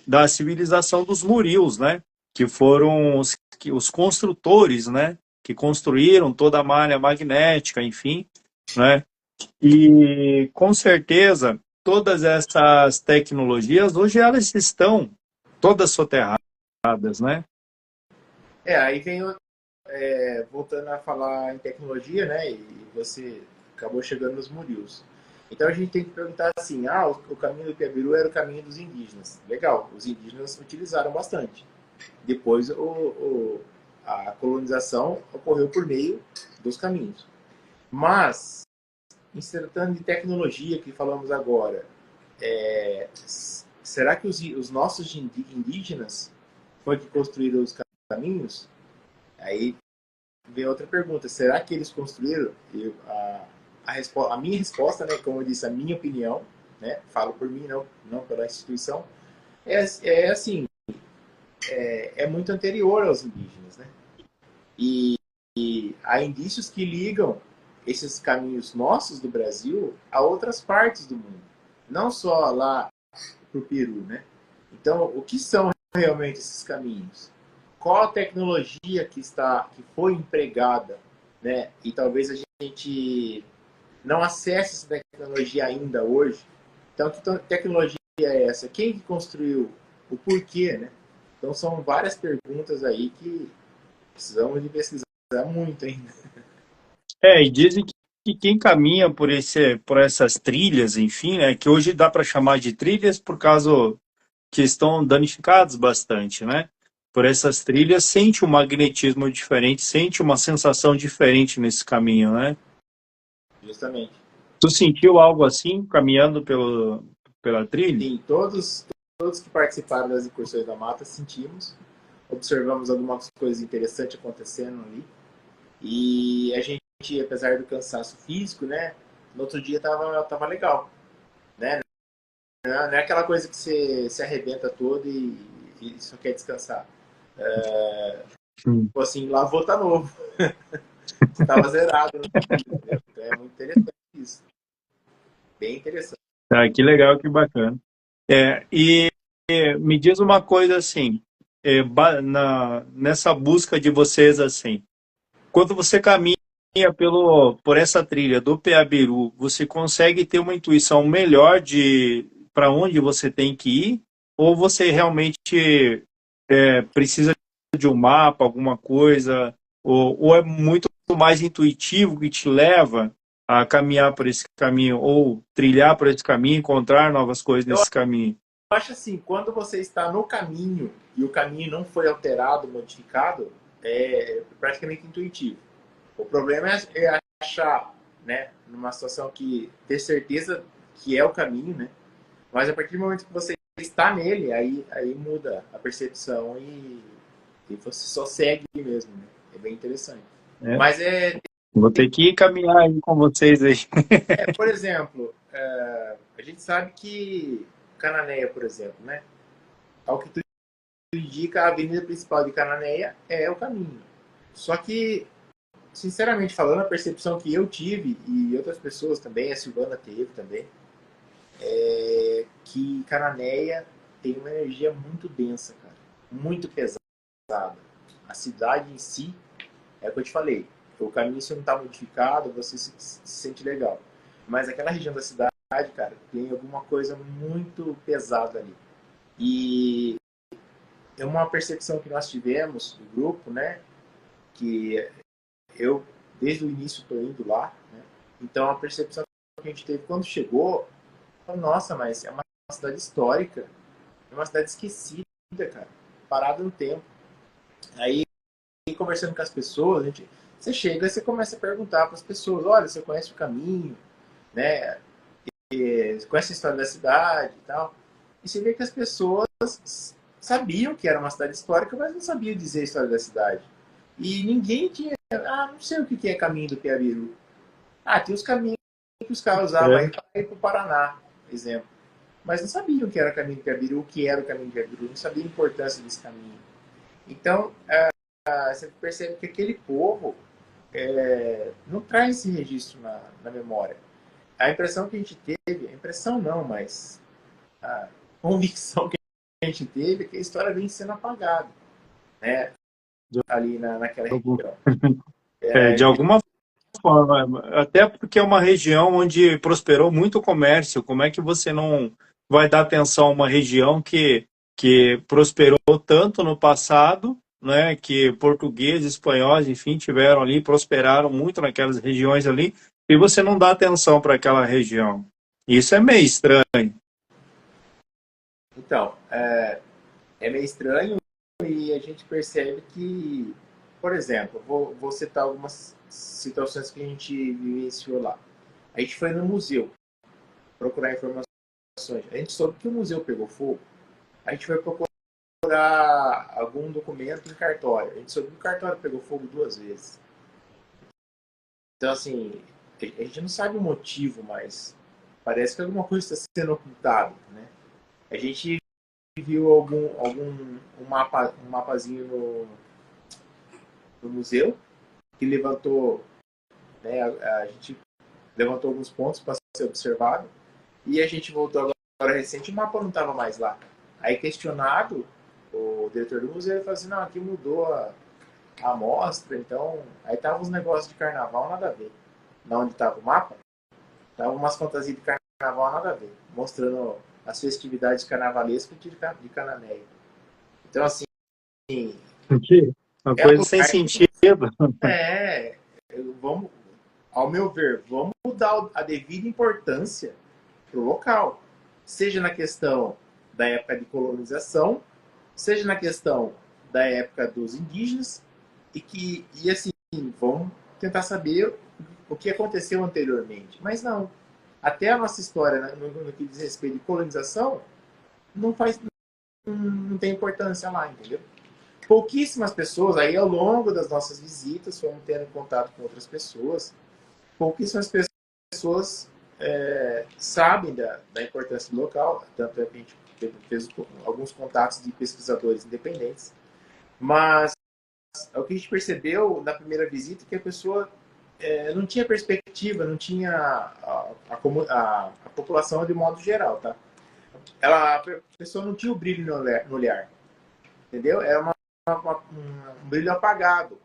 Speaker 1: da civilização dos Murios, né? Que foram os construtores, né? Que construíram toda a malha magnética, enfim, né? E com certeza todas essas tecnologias hoje elas estão todas soterradas, né?
Speaker 2: Aí vem, voltando a falar em tecnologia, né? E você acabou chegando nos Murios. Então a gente tem que perguntar assim, o caminho do Piabiru era o caminho dos indígenas. Legal, os indígenas utilizaram bastante. Depois a colonização ocorreu por meio dos caminhos. Mas, em se tratando de tecnologia que falamos agora, será que os nossos indígenas foi que construíram os caminhos? Aí vem outra pergunta, será que eles construíram? A minha resposta, né, como eu disse, a minha opinião, né, falo por mim, não pela instituição, assim, é muito anterior aos indígenas, né? E há indícios que ligam esses caminhos nossos do Brasil a outras partes do mundo, não só lá para o Peru, né? Então, o que são realmente esses caminhos? Qual a tecnologia que foi empregada, né? E talvez a gente não acesse essa tecnologia ainda hoje. Então, que tecnologia é essa? Quem que construiu? O porquê, né? Então, são várias perguntas aí que precisamos de pesquisar muito ainda.
Speaker 1: E dizem que quem caminha por essas trilhas, enfim, né, que hoje dá para chamar de trilhas por causa que estão danificados bastante, né? Por essas trilhas, sente um magnetismo diferente, sente uma sensação diferente nesse caminho, né?
Speaker 2: Justamente.
Speaker 1: Tu sentiu algo assim caminhando pela trilha?
Speaker 2: Sim, todos que participaram das incursões da mata sentimos, observamos algumas coisas interessantes acontecendo ali. E a gente, apesar do cansaço físico, né, no outro dia tava legal, né? Não é aquela coisa que você se arrebenta todo e só quer descansar. Tipo assim, lavou, tá novo. Você tava zerado no dia, entendeu? Então é muito interessante isso. Bem interessante.
Speaker 1: Ah, que legal, que bacana. E me diz uma coisa assim, nessa busca de vocês assim, quando você caminha por essa trilha do Peabiru, você consegue ter uma intuição melhor de para onde você tem que ir? Ou você realmente precisa de um mapa, alguma coisa? Ou é muito mais intuitivo que te leva a caminhar por esse caminho, ou trilhar por esse caminho, encontrar novas coisas
Speaker 2: Eu
Speaker 1: nesse caminho?
Speaker 2: acho assim, quando você está no caminho e o caminho não foi alterado, modificado, é praticamente intuitivo. O problema é achar, né, numa situação que ter certeza que é o caminho, né? Mas a partir do momento que você está nele, aí muda a percepção e você só segue mesmo, né? É bem interessante.
Speaker 1: Né?
Speaker 2: Mas
Speaker 1: Vou ter que caminhar aí com vocês aí.
Speaker 2: por exemplo, a gente sabe que Cananéia, por exemplo, né? Ao que tu indica, a avenida principal de Cananéia é o caminho. Só que, sinceramente falando, a percepção que eu tive, e outras pessoas também, a Silvana teve também, é que Cananéia tem uma energia muito densa, cara. Muito pesada. A cidade em si, é o que eu te falei. O caminho, se não está modificado, você se sente legal. Mas aquela região da cidade, cara, tem alguma coisa muito pesada ali. E é uma percepção que nós tivemos do grupo, né? Que eu, desde o início, estou indo lá, né? Então, a percepção que a gente teve quando chegou, nossa, mas é uma cidade histórica, é uma cidade esquecida, cara, parada no tempo. Aí, conversando com as pessoas, você chega e você começa a perguntar para as pessoas, olha, você conhece o caminho, né? conhece a história da cidade e tal. E você vê que as pessoas sabiam que era uma cidade histórica, mas não sabiam dizer a história da cidade. E ninguém tinha. Ah, não sei o que é caminho do Piabiru. Ah, tem os caminhos que os caras usavam aí
Speaker 1: É.
Speaker 2: para ir para o Paraná, por exemplo. Mas não sabiam o que era o caminho do Piabiru, o que era o caminho do Piabiru, não sabiam a importância desse caminho. Então, você percebe que aquele povo não traz esse registro na memória. A impressão que a gente teve, a impressão não, mas a convicção que a gente teve é que a história vem sendo apagada, né? Ali naquela região.
Speaker 1: De alguma forma, até porque é uma região onde prosperou muito comércio. Como é que você não vai dar atenção a uma região que prosperou tanto no passado, né? Que portugueses, espanhóis, enfim, tiveram ali, prosperaram muito naquelas regiões ali, e você não dá atenção para aquela região. Isso é meio estranho.
Speaker 2: Então, é meio estranho e a gente percebe que, por exemplo, vou citar algumas situações que a gente vivenciou lá. A gente foi no museu procurar informações. A gente soube que o museu pegou fogo. A gente foi procurar algum documento em cartório. A gente soube que o cartório pegou fogo 2 vezes. Então, assim, a gente não sabe o motivo, mas parece que alguma coisa está sendo ocultada, né? A gente viu um mapazinho no museu que levantou, né, a gente levantou alguns pontos para ser observado e a gente voltou agora recente, o mapa não estava mais lá. Aí questionado, o diretor do museu falou assim, não, aqui mudou a amostra, então aí tava os negócios de carnaval nada a ver. Na onde estava o mapa, tava umas fantasias de carnaval nada a ver, mostrando as festividades carnavalescas de Cananéia. Então assim,
Speaker 1: Uma
Speaker 2: é um
Speaker 1: coisa sem
Speaker 2: lugar que
Speaker 1: sentido.
Speaker 2: é, vamos, ao meu ver, vamos dar a devida importância para o local, seja na questão da época de colonização, seja na questão da época dos indígenas e assim vamos tentar saber o que aconteceu anteriormente. Mas não, até a nossa história né, no que diz respeito de colonização não faz, não tem importância lá, entendeu? Pouquíssimas pessoas, aí ao longo das nossas visitas, fomos tendo contato com outras pessoas, pouquíssimas pessoas sabem da importância do local, tanto é que a gente fez alguns contatos de pesquisadores independentes, mas o que a gente percebeu na primeira visita é que a pessoa não tinha perspectiva, não tinha a população de modo geral, tá? A pessoa não tinha o brilho no olhar, entendeu? Era um brilho apagado.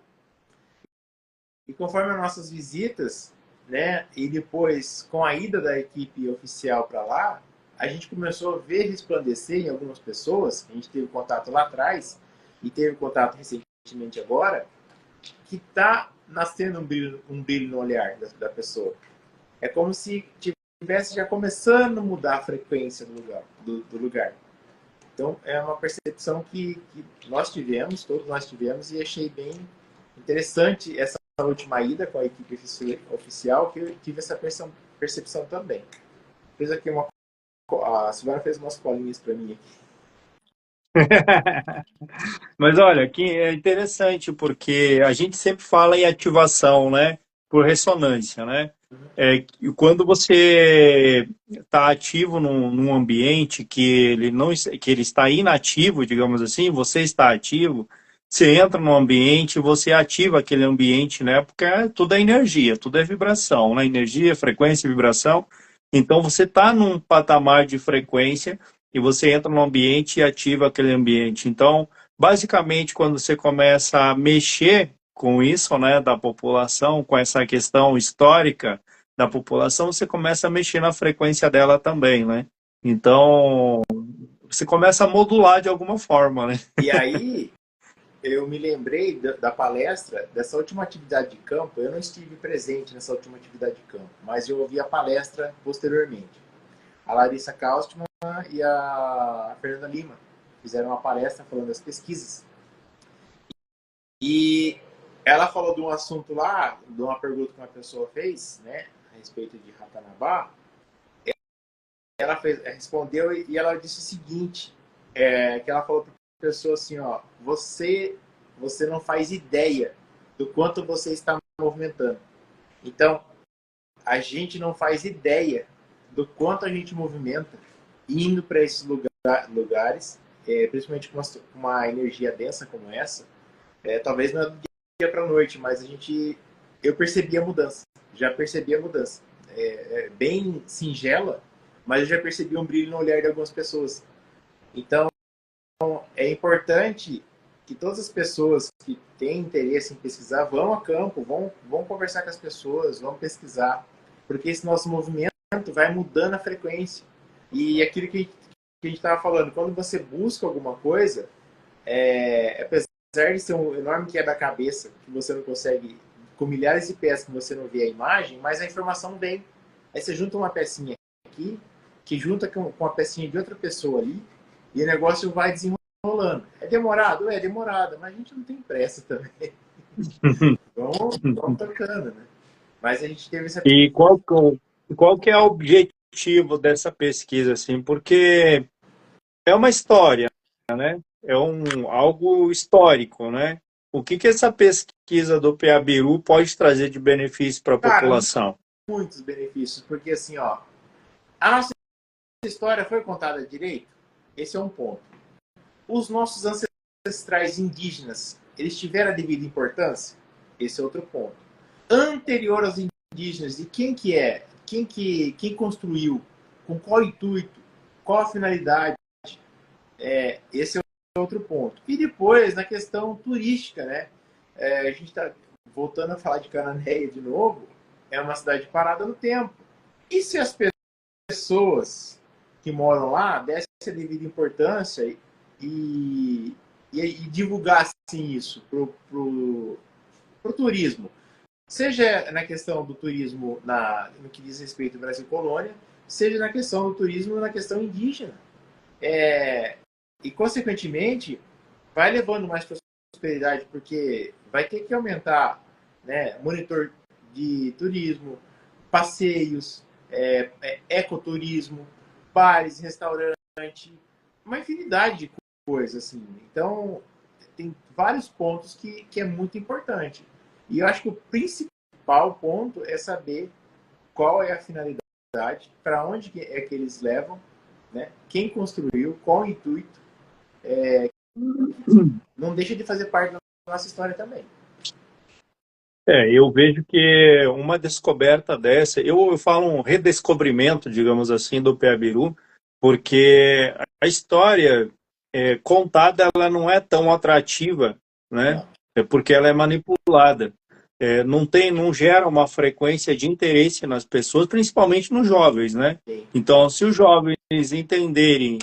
Speaker 2: E conforme as nossas visitas, né, e depois com a ida da equipe oficial para lá, a gente começou a ver resplandecer em algumas pessoas, a gente teve contato lá atrás e teve contato recentemente agora, que está nascendo um brilho no olhar da pessoa. É como se tivesse já começando a mudar a frequência do lugar. Então, é uma percepção que nós tivemos, todos nós tivemos, e achei bem interessante essa última ida com a equipe oficial, que eu tive essa percepção também. Fez aqui a Silvana fez umas colinhas para mim aqui.
Speaker 1: Mas olha, que é interessante porque a gente sempre fala em ativação, né? Por ressonância, né? E quando você está ativo num ambiente que ele não que ele está inativo, digamos assim, você está ativo, você entra num ambiente, você ativa aquele ambiente, né? Porque tudo é energia, tudo é vibração, né? Energia, frequência, vibração. Então você está num patamar de frequência e você entra num ambiente e ativa aquele ambiente. Então basicamente, quando você começa a mexer com isso, né, da população, com essa questão histórica da população, você começa a mexer na frequência dela também, né? Então, você começa a modular de alguma forma, né?
Speaker 2: E aí, eu me lembrei da palestra, dessa última atividade de campo. Eu não estive presente nessa última atividade de campo, mas eu ouvi a palestra posteriormente. A Larissa Kaustmann e a Fernanda Lima fizeram uma palestra falando das pesquisas. E ela falou de um assunto lá, de uma pergunta que uma pessoa fez, né, a respeito de Ratanabá. ela respondeu e ela disse o seguinte, que ela falou para a pessoa assim, ó, você não faz ideia do quanto você está movimentando. Então, a gente não faz ideia do quanto a gente movimenta indo para esses lugares, principalmente com uma energia densa como essa. Talvez não é do dia para a noite, mas eu percebi a mudança. Já percebi a mudança. Bem singela, mas eu já percebi um brilho no olhar de algumas pessoas. Então, é importante que todas as pessoas que têm interesse em pesquisar vão a campo, vão conversar com as pessoas, vão pesquisar, porque esse nosso movimento vai mudando a frequência. E aquilo que a gente estava falando, quando você busca alguma coisa, apesar de ser um enorme quebra-cabeça, que você não consegue, com milhares de peças que você não vê a imagem, mas a informação vem. Aí você junta uma pecinha aqui, que junta com a pecinha de outra pessoa ali, e o negócio vai desenrolando. É demorado? É demorado, mas a gente não tem pressa também. Vamos tocando, né? Mas a gente teve essa...
Speaker 1: E qual que é o objetivo dessa pesquisa, assim? Porque é uma história, né? É algo histórico, né? O que essa pesquisa do PABIRU pode trazer de benefício para a população?
Speaker 2: Muitos benefícios, porque assim, ó, a nossa história foi contada direito? Esse é um ponto. Os nossos ancestrais indígenas, eles tiveram a devida importância? Esse é outro ponto. Anterior aos indígenas, e quem que é? Quem construiu? Com qual intuito? Qual a finalidade? Esse é outro ponto. E depois, na questão turística, né? A gente está voltando a falar de Cananéia de novo, é uma cidade parada no tempo. E se as pessoas que moram lá dessem a devida importância e divulgassem isso pro turismo? Seja na questão do turismo no que diz respeito ao Brasil Colônia, seja na questão do turismo na questão indígena. E, consequentemente, vai levando mais prosperidade, porque vai ter que aumentar, né, monitor de turismo, passeios, ecoturismo, bares, restaurante, uma infinidade de coisas. Assim. Então, tem vários pontos que é muito importante. E eu acho que o principal ponto é saber qual é a finalidade, para onde é que eles levam, né? Quem construiu, qual o intuito. Não deixa de fazer parte da nossa história também.
Speaker 1: Eu vejo que uma descoberta dessa, eu falo um redescobrimento, digamos assim, do PABIRU, porque a história contada ela não é tão atrativa, né? Porque ela é manipulada. Não gera uma frequência de interesse nas pessoas, principalmente nos jovens, né? Então, se os jovens entenderem,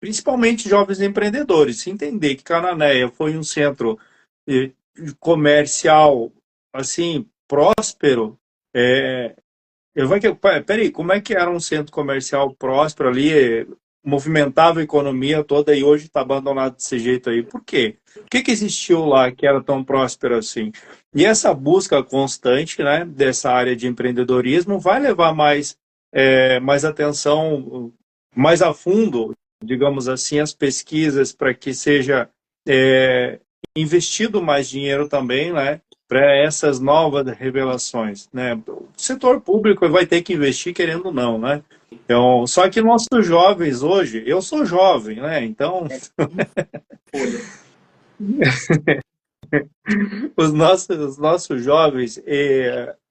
Speaker 1: principalmente jovens empreendedores, se entender que Cananéia foi um centro comercial assim, próspero, peraí, como é que era um centro comercial próspero ali, movimentava a economia toda e hoje está abandonado desse jeito aí? Por quê? O que existiu lá que era tão próspero assim? E essa busca constante, né, dessa área de empreendedorismo vai levar mais atenção, mais a fundo, digamos assim, as pesquisas para que seja investido mais dinheiro também, né, para essas novas revelações, né? O setor público vai ter que investir querendo ou não, né? Então, só que nossos jovens hoje, eu sou jovem, né? Então, os nossos jovens,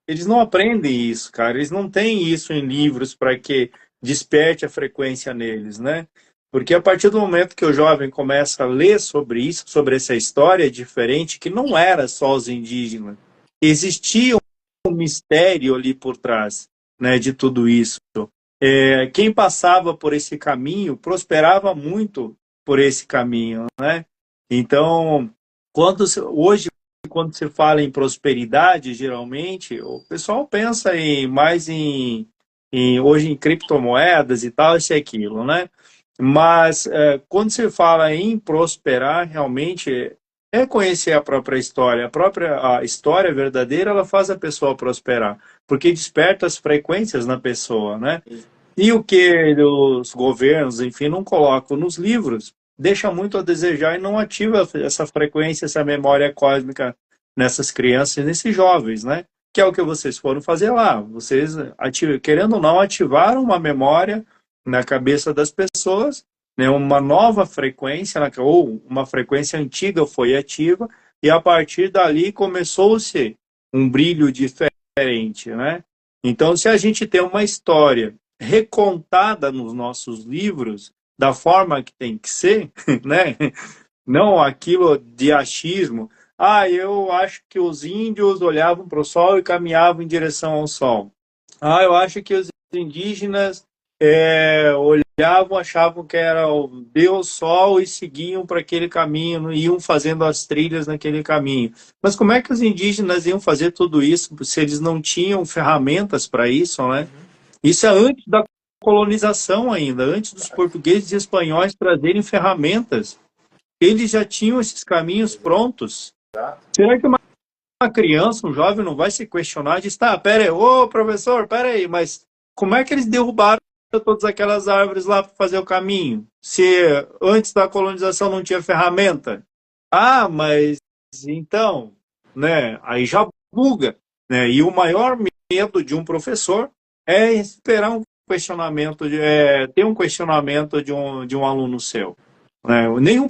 Speaker 1: eles não aprendem isso, cara. Eles não têm isso em livros para que desperte a frequência neles, né? Porque a partir do momento que o jovem começa a ler sobre isso, sobre essa história diferente, que não era só os indígenas, existia um mistério ali por trás, né, de tudo isso. Quem passava por esse caminho prosperava muito por esse caminho, né? Então, hoje, quando se fala em prosperidade, geralmente, o pessoal pensa hoje em criptomoedas e tal, isso e aquilo, né? Mas quando se fala em prosperar, realmente é conhecer a própria história. A história verdadeira, ela faz a pessoa prosperar, porque desperta as frequências na pessoa, né? E o que os governos, enfim, não colocam nos livros, deixa muito a desejar e não ativa essa frequência, essa memória cósmica nessas crianças e nesses jovens, né? Que é o que vocês foram fazer lá. Vocês, querendo ou não, ativaram uma memória na cabeça das pessoas, né? Uma nova frequência, ou uma frequência antiga foi ativa, e a partir dali começou-se um brilho diferente, né? Então, se a gente tem uma história recontada nos nossos livros da forma que tem que ser, né? Não aquilo de achismo. Ah, eu acho que os índios olhavam para o sol e caminhavam em direção ao sol. Ah, eu acho que os indígenas olhavam, achavam que era o Deus Sol e seguiam para aquele caminho, iam fazendo as trilhas naquele caminho. Mas como é que os indígenas iam fazer tudo isso se eles não tinham ferramentas para isso, né? Isso é antes da colonização ainda, antes dos portugueses e espanhóis trazerem ferramentas. Eles já tinham esses caminhos prontos. Será que uma criança, um jovem, não vai se questionar de estar, pera aí, ô professor, pera aí, mas como é que eles derrubaram todas aquelas árvores lá para fazer o caminho? Se antes da colonização não tinha ferramenta? Ah, mas então, né, aí já buga, né? E o maior medo de um professor é esperar um questionamento, ter um questionamento de um aluno seu. Né? Nenhum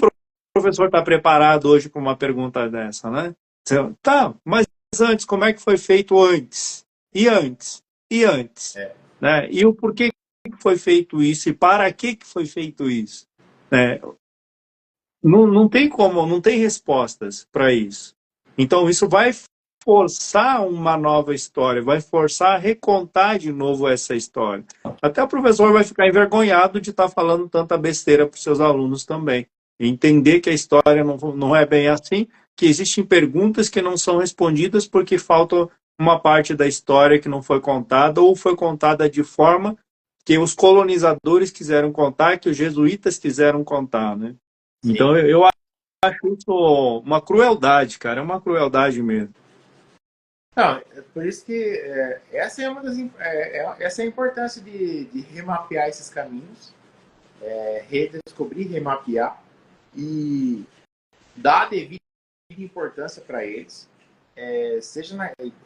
Speaker 1: professor está preparado hoje para uma pergunta dessa, né? Tá, mas antes, como é que foi feito antes? E antes? E antes? Né? E o porquê que foi feito isso? E para que foi feito isso? Né? Não tem como, não tem respostas para isso. Então, isso vai forçar uma nova história, vai forçar a recontar de novo essa história. Até o professor vai ficar envergonhado de estar falando tanta besteira para os seus alunos também. Entender que a história não é bem assim, que existem perguntas que não são respondidas porque falta uma parte da história que não foi contada ou foi contada de forma que os colonizadores quiseram contar, que os jesuítas quiseram contar, né? Então, eu acho isso uma crueldade, cara. É uma crueldade mesmo.
Speaker 2: Não, é por isso que essa é uma essa é a importância de remapear esses caminhos, redescobrir, remapear e dar a devida importância para eles, seja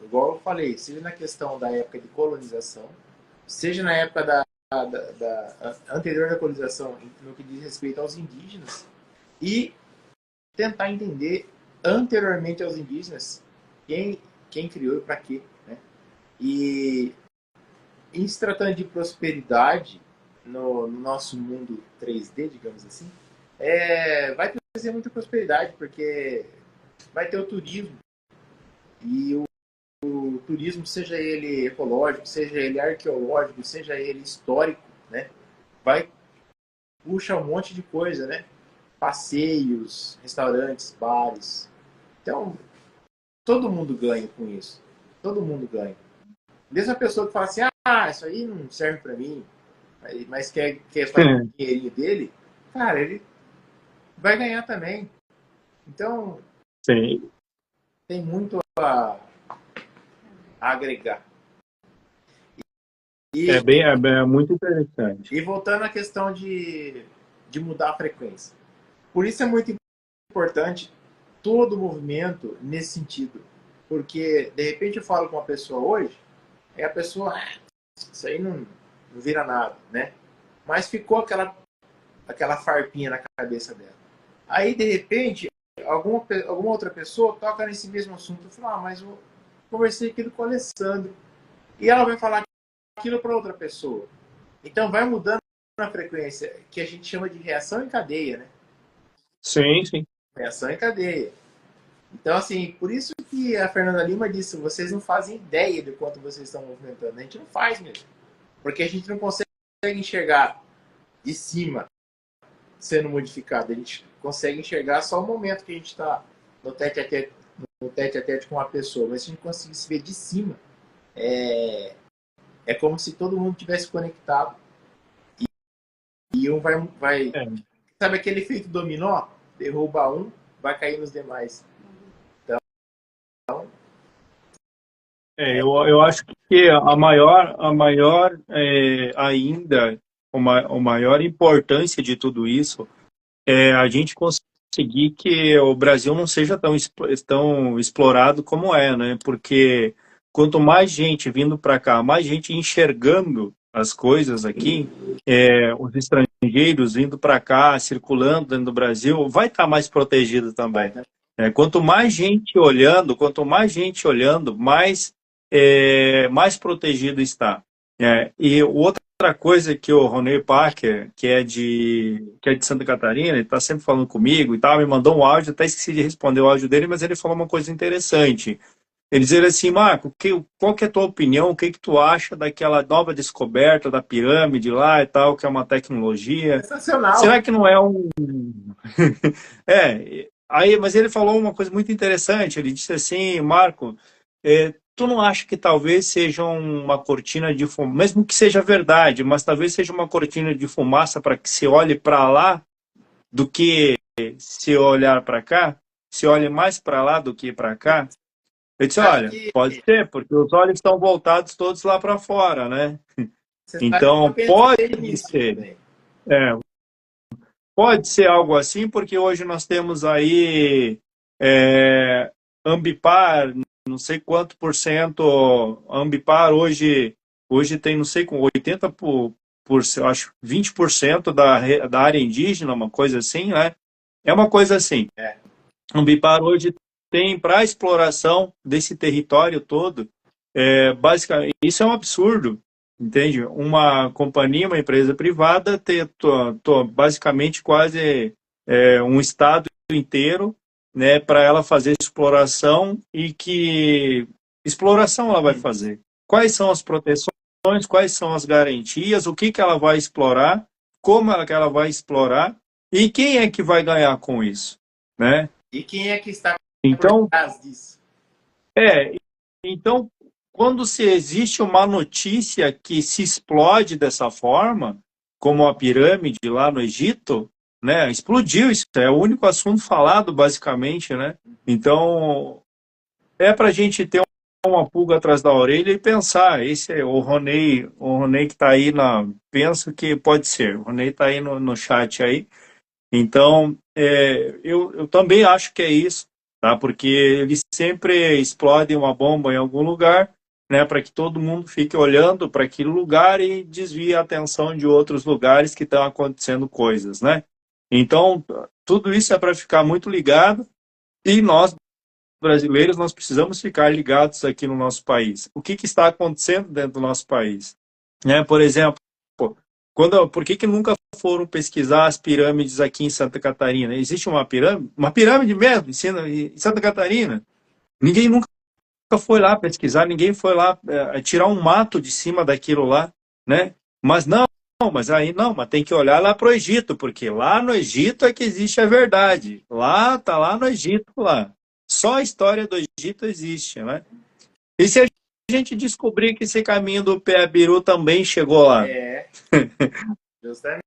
Speaker 2: igual eu falei, seja na questão da época de colonização, seja na época da anterior da colonização, no que diz respeito aos indígenas, e tentar entender anteriormente aos indígenas quem criou e para quê, né? E em se tratando de prosperidade no nosso mundo 3D, digamos assim, vai trazer muita prosperidade, porque vai ter o turismo, e o turismo, seja ele ecológico, seja ele arqueológico, seja ele histórico, né? Vai puxa um monte de coisa, né? Passeios, restaurantes, bares. Então, todo mundo ganha com isso. Todo mundo ganha. Mesmo a pessoa que fala assim, ah, isso aí não serve para mim, mas quer fazer o dinheirinho dele, cara, ele vai ganhar também. Então,
Speaker 1: Sim.
Speaker 2: tem muito a agregar.
Speaker 1: É
Speaker 2: E,
Speaker 1: bem, é muito interessante.
Speaker 2: e voltando à questão de mudar a frequência. Por isso é muito importante todo o movimento nesse sentido. Porque, de repente, eu falo com uma pessoa hoje, e a pessoa, isso aí não vira nada, né? Mas ficou aquela farpinha na cabeça dela. Aí, de repente, alguma outra pessoa toca nesse mesmo assunto. Eu falo, mas eu conversei aquilo com o Alessandro. E ela vai falar aquilo para outra pessoa. Então, vai mudando a frequência, que a gente chama de reação em cadeia, né?
Speaker 1: Sim, sim.
Speaker 2: Reação em cadeia. Então, assim, por isso que a Fernanda Lima disse, vocês não fazem ideia de quanto vocês estão movimentando. A gente não faz mesmo. Porque a gente não consegue enxergar de cima sendo modificado. A gente consegue enxergar só o momento que a gente está no tete a tete com uma pessoa. Mas se a gente conseguisse ver de cima, é como se todo mundo tivesse conectado. E um vai
Speaker 1: É.
Speaker 2: sabe aquele efeito dominó? Derruba um, vai cair nos demais.
Speaker 1: eu acho que a maior ainda, a maior importância de tudo isso é a gente conseguir que o Brasil não seja tão explorado como é, né? Porque quanto mais gente vindo para cá, mais gente enxergando as coisas aqui, os estrangeiros vindo para cá, circulando dentro do Brasil, vai estar mais protegido
Speaker 2: Vai,
Speaker 1: também.
Speaker 2: né?
Speaker 1: Quanto mais gente olhando, mais protegido está. E outra coisa que o Ronei Parker, que é de Santa Catarina, ele está sempre falando comigo e tal, me mandou um áudio, até esqueci de responder o áudio dele, mas ele falou uma coisa interessante. Ele dizia assim, Marco, qual que é a tua opinião, o que que tu acha daquela nova descoberta da pirâmide lá e tal, que é uma tecnologia?
Speaker 2: Sensacional.
Speaker 1: Será que não é um... mas ele falou uma coisa muito interessante, ele disse assim, Marco, tu não acha que talvez seja uma cortina de fumaça, mesmo que seja verdade, mas talvez seja uma cortina de fumaça para que se olhe para lá do que se olhar para cá? Se olhe mais para lá do que para cá? Eu disse,
Speaker 2: Acho
Speaker 1: olha,
Speaker 2: que
Speaker 1: pode ser, porque os olhos estão voltados todos lá para fora, né?
Speaker 2: você sabe que eu
Speaker 1: Então, pode
Speaker 2: pensei nisso
Speaker 1: ser,
Speaker 2: também.
Speaker 1: é, pode ser algo assim, porque hoje nós temos aí Ambipar, não sei quanto por cento, Ambipar hoje tem, não sei, com 80 eu acho 20% da área indígena, uma coisa assim, né? É uma coisa assim.
Speaker 2: É.
Speaker 1: Ambipar hoje tem para exploração desse território todo, basicamente, isso é um absurdo, entende? Uma companhia, uma empresa privada ter basicamente quase um estado inteiro, né, para ela fazer exploração e que exploração ela vai fazer? Quais são as proteções? Quais são as garantias? O que que ela vai explorar? Como que ela vai explorar? E quem é que vai ganhar com isso, né?
Speaker 2: E quem é que está por
Speaker 1: Então,
Speaker 2: trás disso?
Speaker 1: é, então, quando se existe uma notícia que se explode dessa forma, como a pirâmide lá no Egito, né, explodiu, isso é o único assunto falado, basicamente, né? Então, é para a gente ter uma pulga atrás da orelha e pensar, esse é o Ronei que está aí, penso que pode ser, o Ronei está aí no chat aí, então, eu também acho que é isso, tá? Porque eles sempre explodem uma bomba em algum lugar, né, para que todo mundo fique olhando para aquele lugar e desvie a atenção de outros lugares que estão acontecendo coisas, né? Então, tudo isso é para ficar muito ligado e nós, brasileiros, nós precisamos ficar ligados aqui no nosso país. O que que está acontecendo dentro do nosso país? Né? Por exemplo, por que nunca foram pesquisar as pirâmides aqui em Santa Catarina? Existe uma pirâmide mesmo em Santa Catarina. Ninguém nunca foi lá pesquisar, ninguém foi lá tirar um mato de cima daquilo lá, né? Mas não, mas tem que olhar lá para o Egito, porque lá no Egito é que existe a verdade. Tá lá no Egito lá. Só a história do Egito existe, né? E se a gente descobrir que esse caminho do Peabiru também chegou lá,
Speaker 2: É, justamente.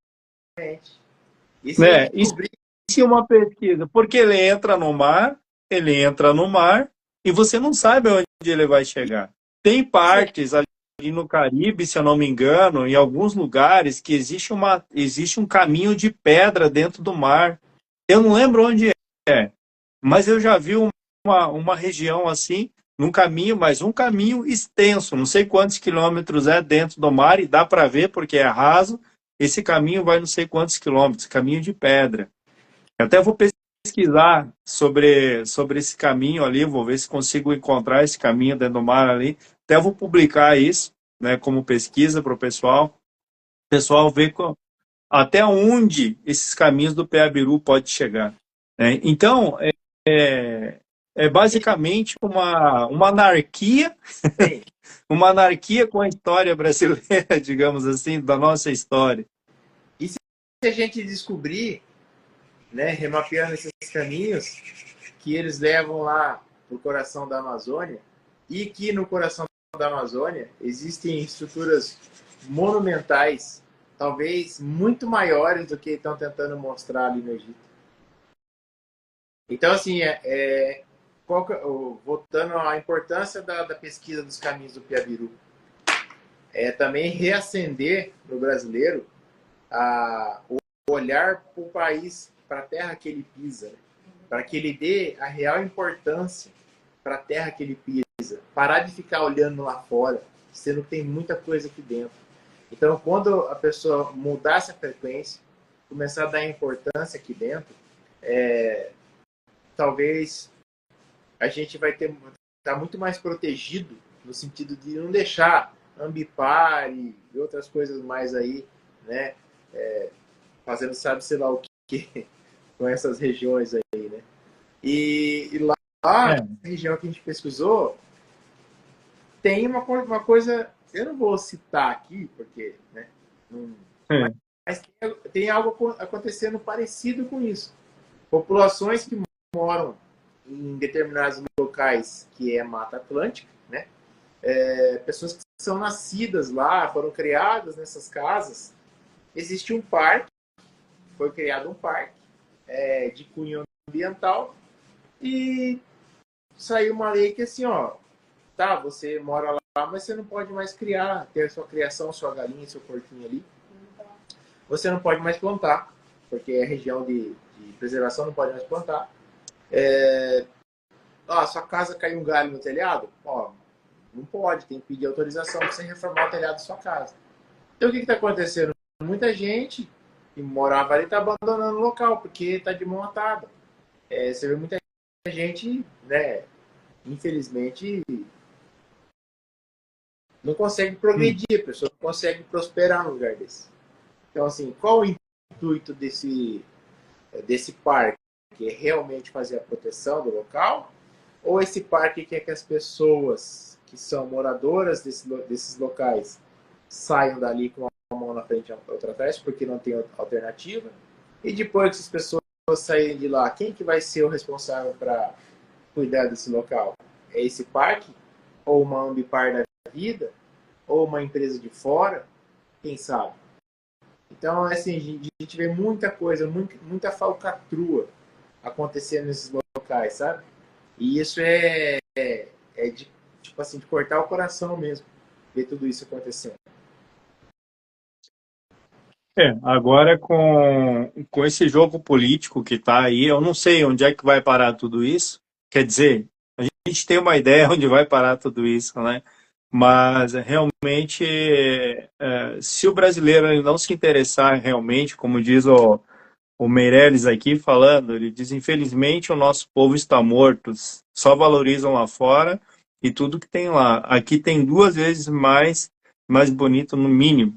Speaker 2: E se a gente
Speaker 1: né?
Speaker 2: descobrir,
Speaker 1: Inicie uma pesquisa, porque ele entra no mar e você não sabe onde ele vai chegar. Tem partes ali no Caribe, se eu não me engano, em alguns lugares que existe um caminho de pedra dentro do mar. Eu não lembro onde é, mas eu já vi uma região assim, num caminho, mas um caminho extenso, não sei quantos quilômetros é dentro do mar, e dá para ver porque é raso. Esse caminho vai não sei quantos quilômetros, caminho de pedra. Eu até vou pesquisar sobre esse caminho ali, vou ver se consigo encontrar esse caminho dentro do mar ali. Até vou publicar isso, né, como pesquisa para o pessoal ver até onde esses caminhos do Peabiru pode chegar, né? Então, é, é basicamente uma anarquia,
Speaker 2: sim,
Speaker 1: uma anarquia com a história brasileira, digamos assim, da nossa história.
Speaker 2: e se a gente descobrir, né, remapeando esses caminhos, que eles levam lá para o coração da Amazônia, e que no coração da Amazônia existem estruturas monumentais, talvez muito maiores do que estão tentando mostrar ali no Egito. Então, assim, voltando à importância da pesquisa dos caminhos do Piabiru, é também reacender no brasileiro o olhar para o país, para a terra que ele pisa, né? Para que ele dê a real importância para a terra que ele pisa. Parar de ficar olhando lá fora, sendo que tem muita coisa aqui dentro. Então, quando a pessoa mudar essa frequência, começar a dar importância aqui dentro, talvez a gente vai estar muito mais protegido no sentido de não deixar Ambipar e outras coisas mais aí, né, fazendo sabe-se lá o que com essas regiões aí, né? E lá, na região que a gente pesquisou, tem uma coisa, eu não vou citar aqui, porque, né, mas tem algo acontecendo parecido com isso. Populações que moram em determinados locais que é Mata Atlântica, né? Pessoas que são nascidas lá, foram criadas nessas casas. Existe um parque, foi criado um parque de cunho ambiental e saiu uma lei que assim, ó, tá, você mora lá, mas você não pode mais ter sua criação, sua galinha, seu porquinho ali. Você não pode mais plantar, porque é região de preservação, não pode mais plantar. Sua casa caiu um galho no telhado? Ó, não pode, tem que pedir autorização para você reformar o telhado da sua casa. Então o que está acontecendo? Muita gente que morava ali está abandonando o local, porque está de mão atada. Você vê muita gente, né, infelizmente, não consegue progredir, a pessoa não consegue prosperar no lugar desse. Então, assim, qual o intuito desse parque? É realmente fazer a proteção do local? Ou esse parque quer que as pessoas que são moradoras desses locais saiam dali com uma mão na frente e outra atrás, porque não tem alternativa? E depois que essas pessoas saírem de lá, quem que vai ser o responsável para cuidar desse local? É esse parque? Ou uma Ambipar da vida? Ou uma empresa de fora? Quem sabe? Então, assim, a gente vê muita coisa, muita falcatrua acontecendo nesses locais, sabe? E isso de, tipo assim, de cortar o coração mesmo, ver tudo isso acontecendo.
Speaker 1: Agora com esse jogo político que está aí, eu não sei onde é que vai parar tudo isso. Quer dizer, a gente tem uma ideia onde vai parar tudo isso, né? Mas realmente, se o brasileiro não se interessar realmente, como diz o Meirelles aqui falando, ele diz, infelizmente o nosso povo está morto, só valorizam lá fora e tudo que tem lá. Aqui tem 2 vezes mais bonito no mínimo.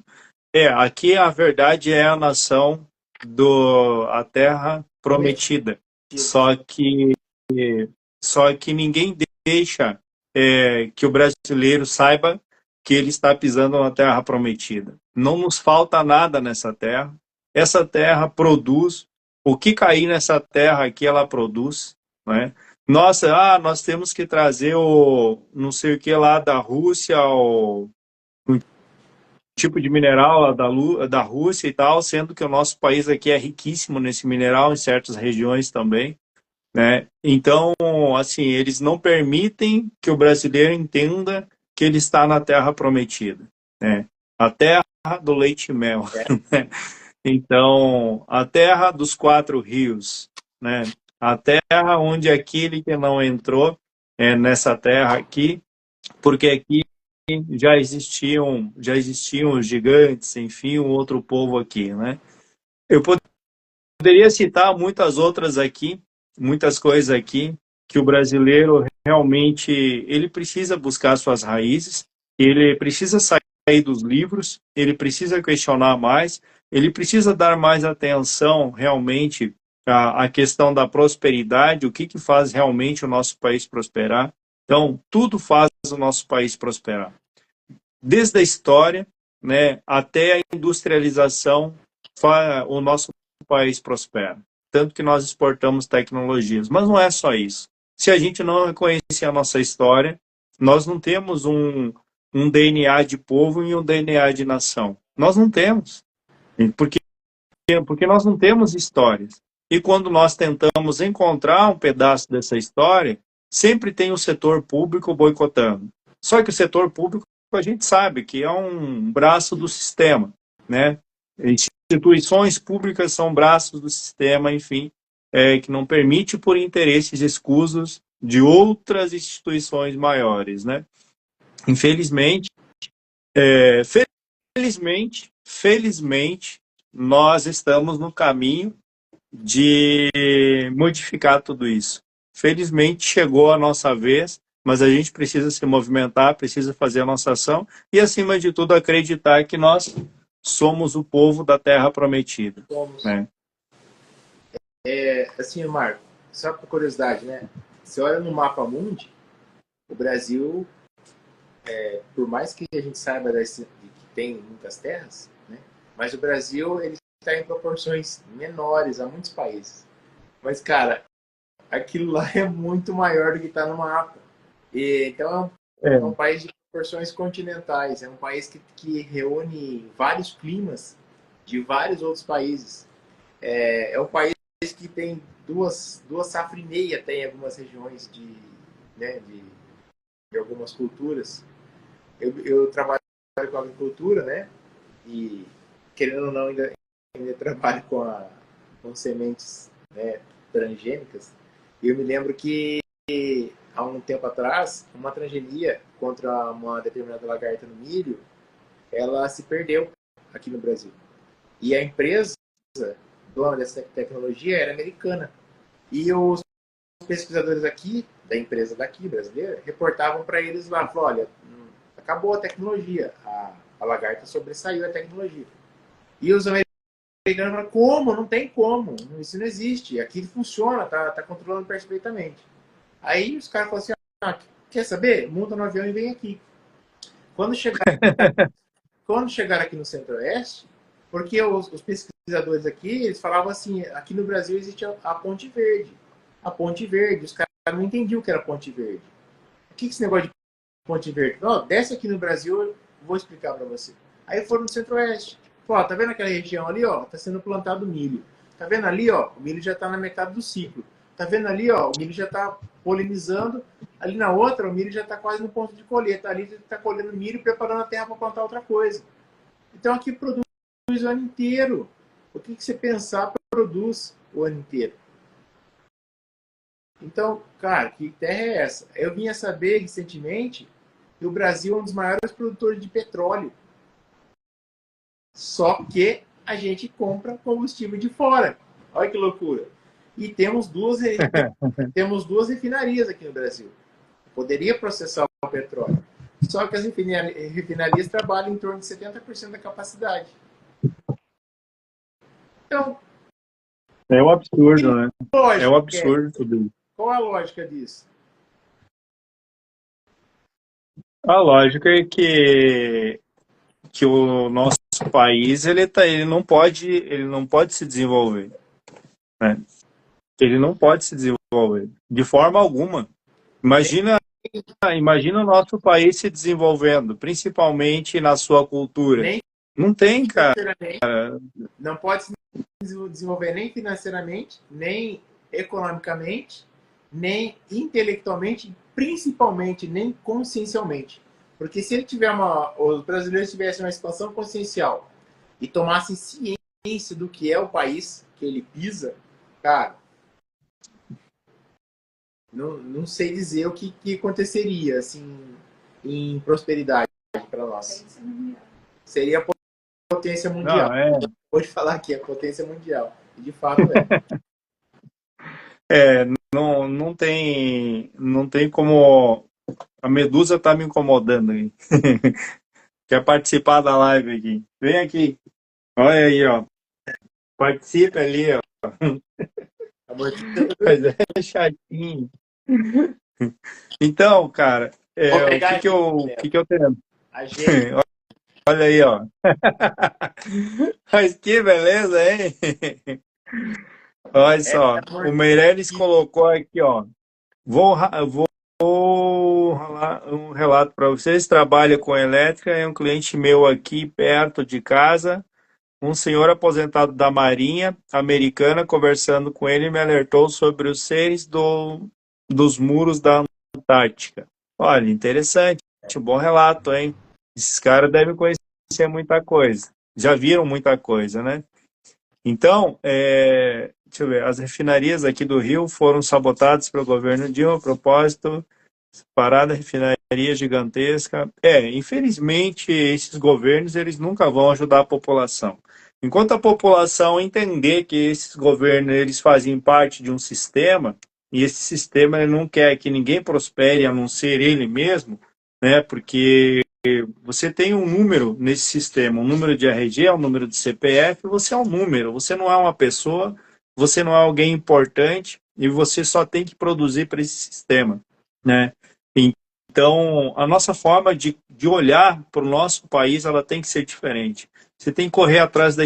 Speaker 1: Aqui a verdade é a nação a terra prometida. Só que ninguém deixa que o brasileiro saiba que ele está pisando na terra prometida. Não nos falta nada nessa terra. Essa terra produz, o que cair nessa terra aqui, ela produz, né? Nossa, nós temos que trazer não sei o que lá da Rússia, um tipo de mineral lá da Rússia e tal, sendo que o nosso país aqui é riquíssimo nesse mineral, em certas regiões também, né? Então, assim, eles não permitem que o brasileiro entenda que ele está na terra prometida, né? A terra do leite e mel, né? Então, a terra dos 4 rios, né? A terra onde aquele que não entrou nessa terra aqui, porque aqui já existiam os gigantes, enfim, um outro povo aqui, né? Eu poderia citar muitas outras aqui, muitas coisas aqui, que o brasileiro realmente, ele precisa buscar suas raízes, ele precisa sair dos livros, ele precisa questionar mais, ele precisa dar mais atenção realmente à questão da prosperidade, o que faz realmente o nosso país prosperar. Então, tudo faz o nosso país prosperar. Desde a história, né, até a industrialização, o nosso país prospera. Tanto que nós exportamos tecnologias. Mas não é só isso. Se a gente não reconhecer a nossa história, nós não temos um DNA de povo e um DNA de nação. Nós não temos. Porque nós não temos histórias. E quando nós tentamos encontrar um pedaço dessa história, sempre tem o setor público boicotando. Só que o setor público, a gente sabe que é um braço do sistema, né? Instituições públicas são braços do sistema, enfim, que não permite por interesses escusos de outras instituições maiores, né? Infelizmente, é, felizmente, nós estamos no caminho de modificar tudo isso. Felizmente chegou a nossa vez, mas a gente precisa se movimentar, precisa fazer a nossa ação e, acima de tudo, acreditar que nós somos o povo da Terra Prometida.
Speaker 2: Somos.
Speaker 1: Né?
Speaker 2: Assim, Marco, só por curiosidade, né? Você olha no mapa mundi, o Brasil, por mais que a gente saiba de que tem muitas terras, né? Mas o Brasil ele está em proporções menores a muitos países. Mas, cara, aquilo lá é muito maior do que está no mapa. Então, é um país de proporções continentais. É um país que reúne vários climas de vários outros países. É um país que tem duas safras e meia, tem algumas regiões né, de algumas culturas. Eu trabalho com agricultura, né? E, querendo ou não, ainda trabalho com sementes, né, transgênicas. E eu me lembro que, há um tempo atrás, uma transgenia contra uma determinada lagarta no milho, ela se perdeu aqui no Brasil. E a empresa dona dessa tecnologia era americana. E os pesquisadores aqui, da empresa daqui, brasileira, reportavam para eles lá, falaram, olha, acabou a tecnologia, a lagarta sobressaiu a tecnologia. E os americanos falaram, como? Não tem como, isso não existe, aqui funciona, tá controlando perfeitamente. Aí os caras falaram assim, quer saber? Monta no avião e vem aqui. Quando chegaram aqui no Centro-Oeste, porque os pesquisadores aqui, eles falavam assim, aqui no Brasil existe a Ponte Verde. A Ponte Verde, os caras não entendiam o que era Ponte Verde. O que é esse negócio de Ponte Verde? Não, desce aqui no Brasil, eu vou explicar para você. Aí foram no Centro-Oeste. Pô, tá vendo aquela região ali, ó? Tá sendo plantado milho. Tá vendo ali, ó? O milho já tá na metade do ciclo. Tá vendo ali, ó? O milho já tá polinizando. Ali na outra, o milho já tá quase no ponto de colheita. Ali já tá colhendo milho e preparando a terra para plantar outra coisa. Então aqui produz o ano inteiro. O que você pensar, produz o ano inteiro. Então, cara, que terra é essa? Eu vim a saber recentemente que o Brasil é um dos maiores produtores de petróleo. Só que a gente compra combustível de fora. Olha que loucura. E temos duas refinarias aqui no Brasil. Poderia processar o petróleo. Só que as refinarias trabalham em torno de 70% da capacidade. Então,
Speaker 1: é um absurdo, né?
Speaker 2: É
Speaker 1: um absurdo tudo isso.
Speaker 2: Qual a lógica disso?
Speaker 1: A lógica é que o nosso país ele não pode se desenvolver, né? Ele não pode se desenvolver de forma alguma. Imagina o nosso país se desenvolvendo, principalmente na sua cultura. Não tem, cara.
Speaker 2: Não pode se desenvolver nem financeiramente, nem economicamente, nem intelectualmente, principalmente nem consciencialmente. Porque se ele tiver os brasileiros tivessem uma expansão consciencial e tomassem ciência do que é o país que ele pisa, cara, não sei dizer o que aconteceria assim em prosperidade para nós. Seria a potência mundial. Pode falar aqui, a potência mundial. E de fato
Speaker 1: não tem como. A Medusa tá me incomodando aí. Quer participar da live aqui? Vem aqui. Olha aí, ó. Participa ali, ó. Mas é chatinho. Então, cara, o que eu tenho? Olha aí, ó. Mas que beleza, hein? Olha só, o Meirelles colocou aqui, ó. Vou ralar um relato para vocês. Trabalha com elétrica, é um cliente meu aqui perto de casa. Um senhor aposentado da Marinha Americana, conversando com ele, me alertou sobre os seres do dos muros da Antártica. Olha, interessante, um bom relato, hein? Esses caras devem conhecer muita coisa. Já viram muita coisa, né? Então, deixa eu ver, as refinarias aqui do Rio foram sabotadas pelo governo Dilma, a propósito, parada refinaria gigantesca. Infelizmente, esses governos, eles nunca vão ajudar a população. Enquanto a população entender que esses governos, eles fazem parte de um sistema, e esse sistema ele não quer que ninguém prospere a não ser ele mesmo, né? Porque você tem um número nesse sistema, um número de RG, um número de CPF, você é um número, você não é uma pessoa, você não é alguém importante e você só tem que produzir para esse sistema, né? Então, a nossa forma de olhar para o nosso país, ela tem que ser diferente. Você tem que correr atrás da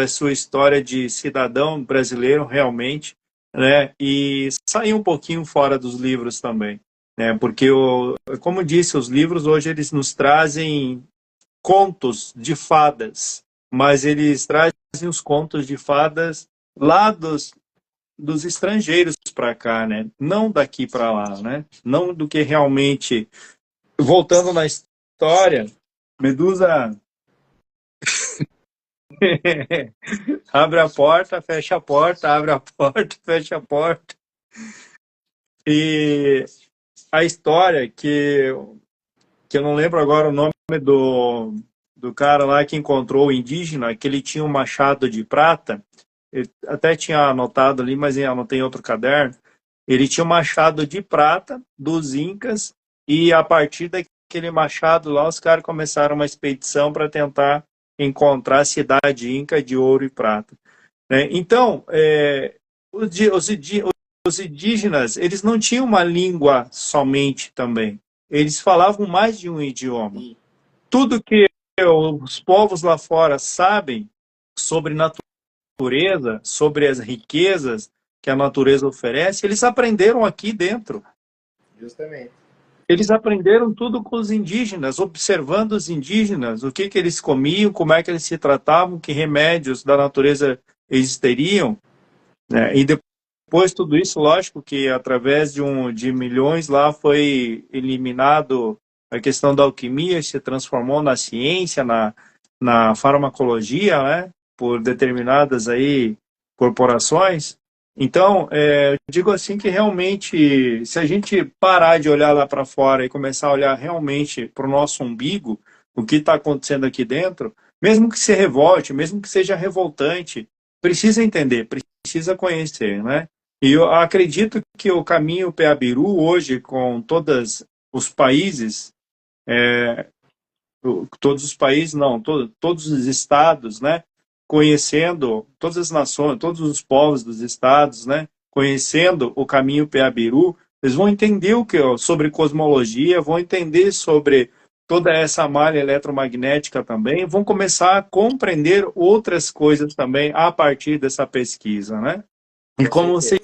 Speaker 1: sua história de cidadão brasileiro realmente, né? E sair um pouquinho fora dos livros também, né? Porque, como disse, os livros hoje eles nos trazem contos de fadas, mas eles trazem os contos de fadas lá dos estrangeiros para cá, né? Não daqui para lá, né? Não do que realmente. Voltando na história, Medusa abre a porta, fecha a porta, abre a porta, fecha a porta. E a história que eu não lembro agora o nome do cara lá que encontrou o indígena, que ele tinha um machado de prata, eu até tinha anotado ali, mas eu anotei em outro caderno. Ele tinha um machado de prata dos Incas e a partir daquele machado lá, os caras começaram uma expedição para tentar encontrar a cidade Inca de ouro e prata, né? Então, os indígenas, eles não tinham uma língua somente também. Eles falavam mais de um idioma. Tudo que os povos lá fora sabem sobre natureza, sobre as riquezas que a natureza oferece, eles aprenderam aqui dentro.
Speaker 2: Justamente.
Speaker 1: Eles aprenderam tudo com os indígenas, observando os indígenas, o que eles comiam, como é que eles se tratavam, que remédios da natureza eles teriam, né? E depois tudo isso, lógico que através de milhões lá foi eliminado a questão da alquimia, se transformou na ciência, na farmacologia, né? Por determinadas aí corporações. Então, eu digo assim que realmente, se a gente parar de olhar lá para fora e começar a olhar realmente para o nosso umbigo, o que está acontecendo aqui dentro, mesmo que se revolte, mesmo que seja revoltante, precisa entender, precisa conhecer, né? E eu acredito que o caminho Peabiru hoje, com todos os países, todos os países não, todos os estados, né? Conhecendo todas as nações, todos os povos dos estados, né? Conhecendo o caminho Peabiru, eles vão entender sobre cosmologia, vão entender sobre toda essa malha eletromagnética também, vão começar a compreender outras coisas também a partir dessa pesquisa, né? E como você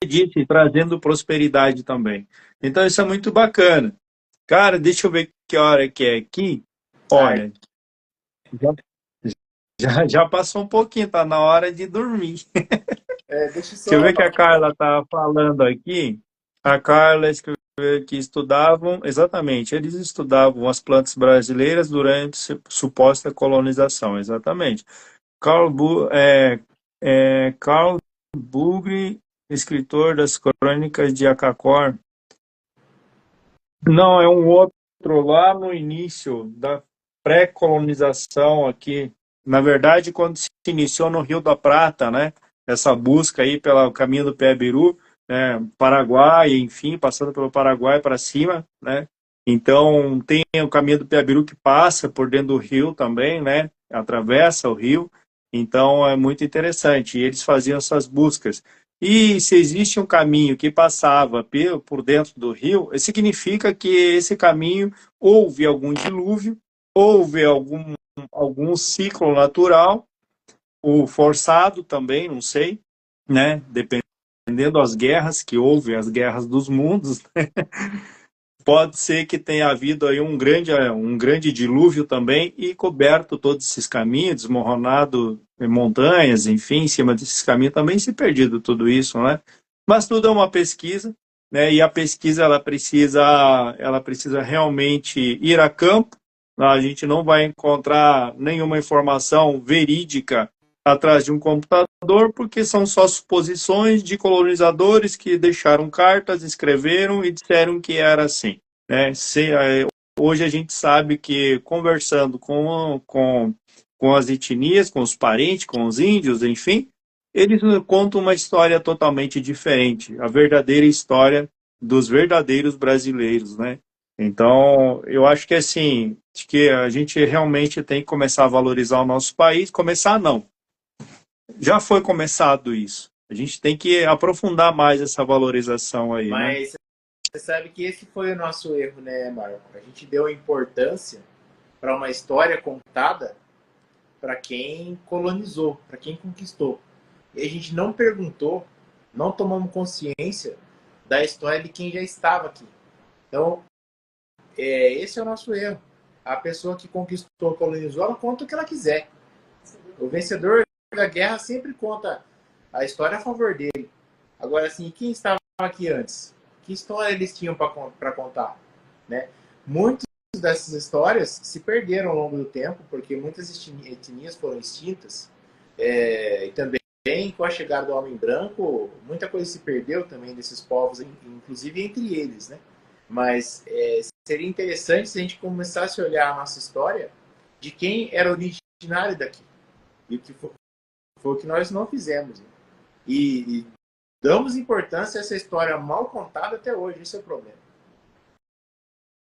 Speaker 1: disse, trazendo prosperidade também. Então isso é muito bacana. Cara, deixa eu ver que hora que é aqui. Olha, já, já passou um pouquinho, tá na hora de dormir.
Speaker 2: Deixa eu
Speaker 1: Deixa eu
Speaker 2: só.
Speaker 1: ver o que a Carla tá falando aqui. A Carla escreveu que estudavam, exatamente, eles estudavam as plantas brasileiras durante suposta colonização, exatamente. Carl Bugre, escritor das Crônicas de Acacor. Não, é um outro lá no início da pré-colonização aqui. Na verdade, quando se iniciou no Rio da Prata, né? Essa busca aí pelo caminho do Pé-Biru, né? Paraguai, enfim, passando pelo Paraguai para cima, né? Então, tem o caminho do Pé-Biru que passa por dentro do rio também, né? Atravessa o rio. Então, é muito interessante. E eles faziam essas buscas. E se existe um caminho que passava por dentro do rio, significa que esse caminho houve algum dilúvio, houve algum ciclo natural, ou forçado também, não sei, né? Dependendo das guerras que houve, as guerras dos mundos, pode ser que tenha havido aí um grande dilúvio também e coberto todos esses caminhos, desmoronado montanhas, enfim, em cima desses caminhos também se perdido tudo isso, né? Mas tudo é uma pesquisa, né? E a pesquisa ela precisa realmente ir a campo. A gente não vai encontrar nenhuma informação verídica atrás de um computador, porque são só suposições de colonizadores que deixaram cartas, escreveram e disseram que era assim, né? Hoje a gente sabe que conversando com as etnias, com os parentes, com os índios, enfim, eles contam uma história totalmente diferente, a verdadeira história dos verdadeiros brasileiros, né? Então, eu acho que assim, acho que a gente realmente tem que começar a valorizar o nosso país. Começar não, já foi começado isso. A gente tem que aprofundar mais essa valorização aí, né?
Speaker 2: Mas você sabe que esse foi o nosso erro, né, Marco? A gente deu importância para uma história contada para quem colonizou, para quem conquistou. E a gente não perguntou, não tomamos consciência da história de quem já estava aqui. Então, esse é o nosso erro. A pessoa que conquistou, colonizou, ela conta o que ela quiser. O vencedor da guerra sempre conta a história a favor dele. Agora, assim, quem estava aqui antes? Que história eles tinham para contar? Né? Muitas dessas histórias se perderam ao longo do tempo, porque muitas etnias foram extintas. E também, com a chegada do homem branco, muita coisa se perdeu também desses povos, inclusive entre eles. Né? Mas seria interessante se a gente começasse a olhar a nossa história de quem era originário daqui. E o que foi o que nós não fizemos. Né? E damos importância a essa história mal contada até hoje. Esse é o problema.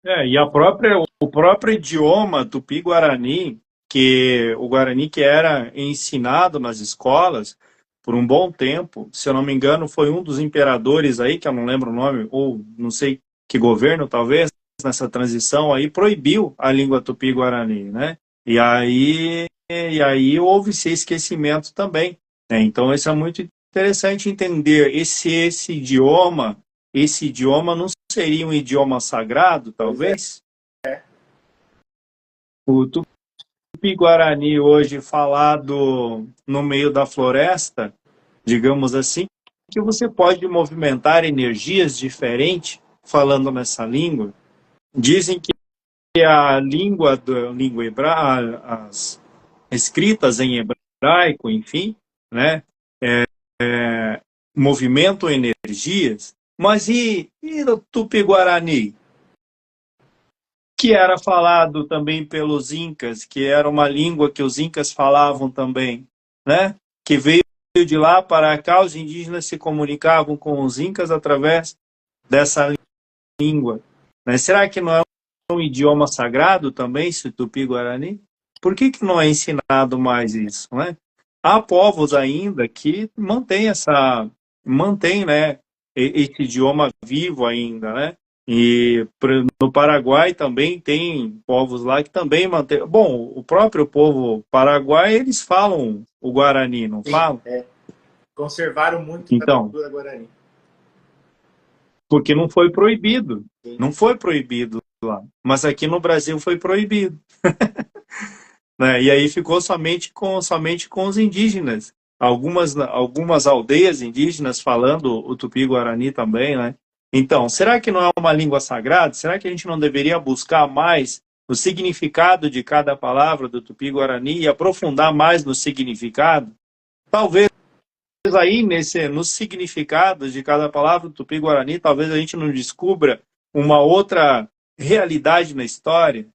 Speaker 1: E o próprio idioma tupi-guarani, que o guarani que era ensinado nas escolas por um bom tempo, se eu não me engano, foi um dos imperadores aí, que eu não lembro o nome, ou não sei que governo, talvez, nessa transição aí, proibiu a língua tupi-guarani, né? E aí houve esse esquecimento também, né? Então, isso é muito interessante entender esse idioma não seria um idioma sagrado, talvez? O tupi-guarani hoje falado no meio da floresta, digamos assim, que você pode movimentar energias diferentes falando nessa língua. Dizem que a língua as escritas em hebraico, enfim, né, movimentam energias. Mas e o tupi-guarani? Que era falado também pelos incas, que era uma língua que os incas falavam também, né? Que veio de lá para cá, os indígenas se comunicavam com os incas através dessa língua. Né? Será que não é um idioma sagrado também, esse tupi-guarani? Por que não é ensinado mais isso, né? Há povos ainda que mantém, né, esse idioma vivo ainda, né? E no Paraguai também tem povos lá que também mantêm. Bom, o próprio povo paraguai, eles falam o Guarani, não
Speaker 2: Sim,
Speaker 1: falam?
Speaker 2: conservaram muito da
Speaker 1: Então,
Speaker 2: cultura guarani.
Speaker 1: porque não foi proibido.
Speaker 2: Sim.
Speaker 1: Não foi proibido lá. Mas aqui no Brasil foi proibido. Né? E aí ficou somente com os indígenas. Algumas aldeias indígenas falando o tupi-guarani também, né? Então, será que não é uma língua sagrada? Será que a gente não deveria buscar mais o significado de cada palavra do tupi-guarani e aprofundar mais no significado? Talvez aí nos significados de cada palavra do tupi-guarani, talvez a gente não descubra uma outra realidade na história.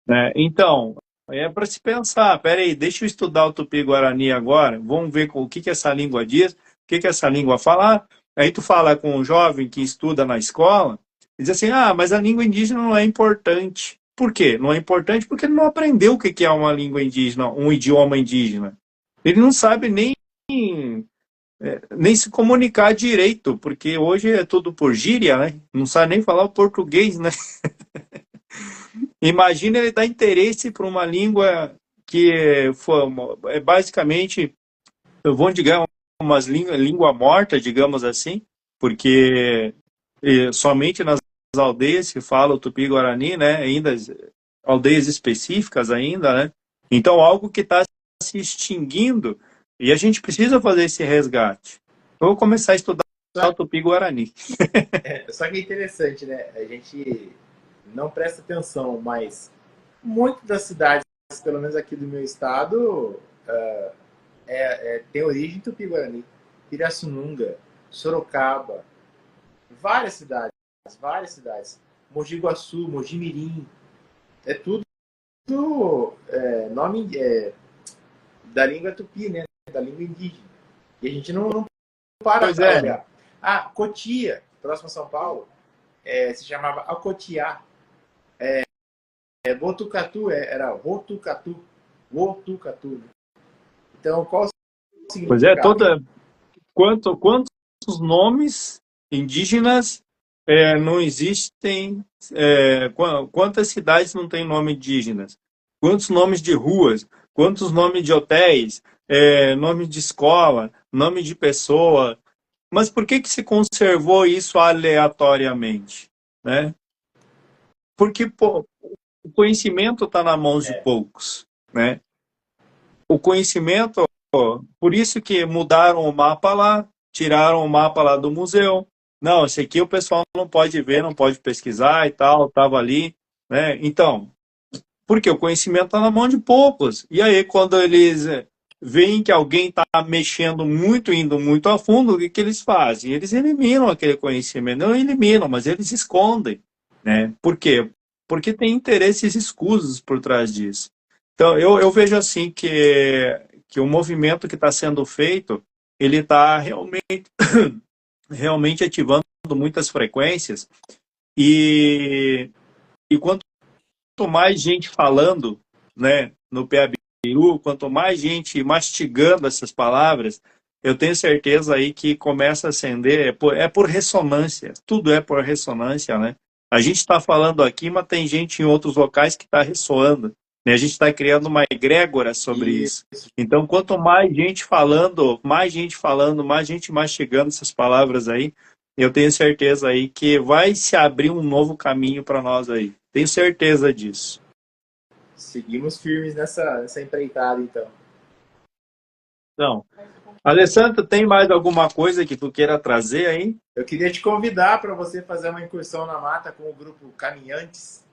Speaker 1: Né? Então, é para se pensar, peraí, deixa eu estudar o Tupi-Guarani agora, vamos ver o que essa língua diz, o que essa língua fala. Aí tu fala com um jovem que estuda na escola, e diz assim, mas a língua indígena não é importante. Por quê? Não é importante porque ele não aprendeu o que é uma língua indígena, um idioma indígena. Ele não sabe nem se comunicar direito, porque hoje é tudo por gíria, né? Não sabe nem falar o português, né? Imagina ele dar interesse para uma língua que é basicamente, eu vou dizer, uma língua morta, digamos assim, porque somente nas aldeias se fala o tupi-guarani, né? Ainda aldeias específicas ainda, né? Então algo que está se extinguindo e a gente precisa fazer esse resgate. Eu vou começar a estudar o Tupi-Guarani.
Speaker 2: Só que é interessante, né? A gente não presta atenção, mas muitas das cidades, pelo menos aqui do meu estado, tem origem tupi-guarani. Pirassununga, Sorocaba, várias cidades, várias cidades. Mogi Guaçu, Mogi Mirim, é tudo nome da língua tupi, né? Da língua indígena. E a gente não para
Speaker 1: Pois
Speaker 2: para
Speaker 1: é.
Speaker 2: olhar. Cotia, próximo a São Paulo, se chamava Acotiá. Botucatu era Rotucatu. Wotucatu. Né? Então, qual o
Speaker 1: Pois é,
Speaker 2: significado?
Speaker 1: quantos nomes indígenas não existem? Quantas cidades não têm nome indígenas? Quantos nomes de ruas? Quantos nomes de hotéis? Nome de escola? Nome de pessoa? Mas por que se conservou isso aleatoriamente, né? Porque pô, o conhecimento está na mão de poucos, né? O conhecimento, por isso que mudaram o mapa lá, tiraram o mapa lá do museu. Não, esse aqui o pessoal não pode ver, não pode pesquisar e tal, estava ali, né? Então, porque o conhecimento está na mão de poucos. E aí, quando eles veem que alguém está mexendo muito, indo muito a fundo, o que eles fazem? Eles eliminam aquele conhecimento. Não eliminam, mas eles escondem, né? Por quê? Porque tem interesses escusos por trás disso. Então, eu vejo assim que o movimento que está sendo feito, ele está realmente ativando muitas frequências e quanto mais gente falando, né, no PABIRU, quanto mais gente mastigando essas palavras, eu tenho certeza aí que começa a acender, por ressonância, tudo é por ressonância, né? A gente está falando aqui, mas tem gente em outros locais que está ressoando, né? A gente está criando uma egrégora sobre isso.
Speaker 2: Isso.
Speaker 1: Então, quanto mais gente mastigando essas palavras aí, eu tenho certeza aí que vai se abrir um novo caminho para nós aí. Tenho certeza disso.
Speaker 2: Seguimos firmes nessa empreitada, então.
Speaker 1: Então, Alessandro, tem mais alguma coisa que tu queira trazer aí?
Speaker 2: Eu queria te convidar para você fazer uma incursão na mata com o grupo Caminhantes,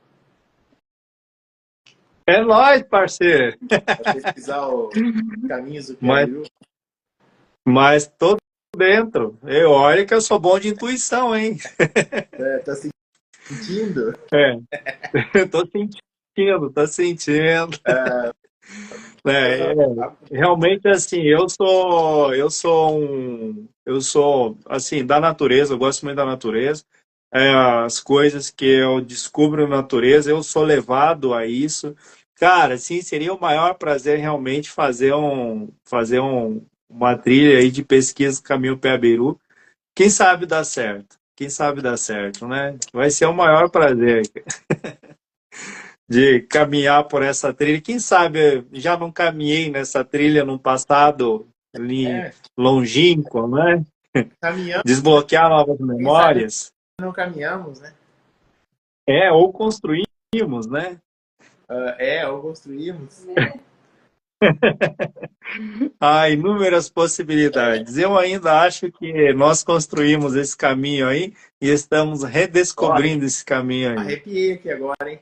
Speaker 1: É nóis, parceiro.
Speaker 2: para pesquisar os caminhos do
Speaker 1: Mas,
Speaker 2: Piabiru.
Speaker 1: mas tô dentro. Olha que eu sou bom de intuição, hein?
Speaker 2: Tá sentindo?
Speaker 1: É, tô sentindo, tô sentindo. É, realmente assim, eu sou assim da natureza, eu gosto muito da natureza. As coisas que eu descubro na natureza, eu sou levado a isso. Cara, assim, seria o maior prazer realmente uma trilha aí de pesquisa Caminho Piabiru. Quem sabe dá certo? Quem sabe dá certo, né? Vai ser o maior prazer de caminhar por essa trilha. Quem sabe já não caminhei nessa trilha no passado
Speaker 2: É,
Speaker 1: longínquo, né?
Speaker 2: caminhamos,
Speaker 1: Desbloquear novas
Speaker 2: quem sabe
Speaker 1: memórias.
Speaker 2: não caminhamos, né?
Speaker 1: Ou construímos, né?
Speaker 2: Ou construímos.
Speaker 1: Há inúmeras possibilidades. Eu ainda acho que nós construímos esse caminho aí e estamos
Speaker 2: Ó,
Speaker 1: redescobrindo esse caminho aí.
Speaker 2: arrepiei aqui agora, hein?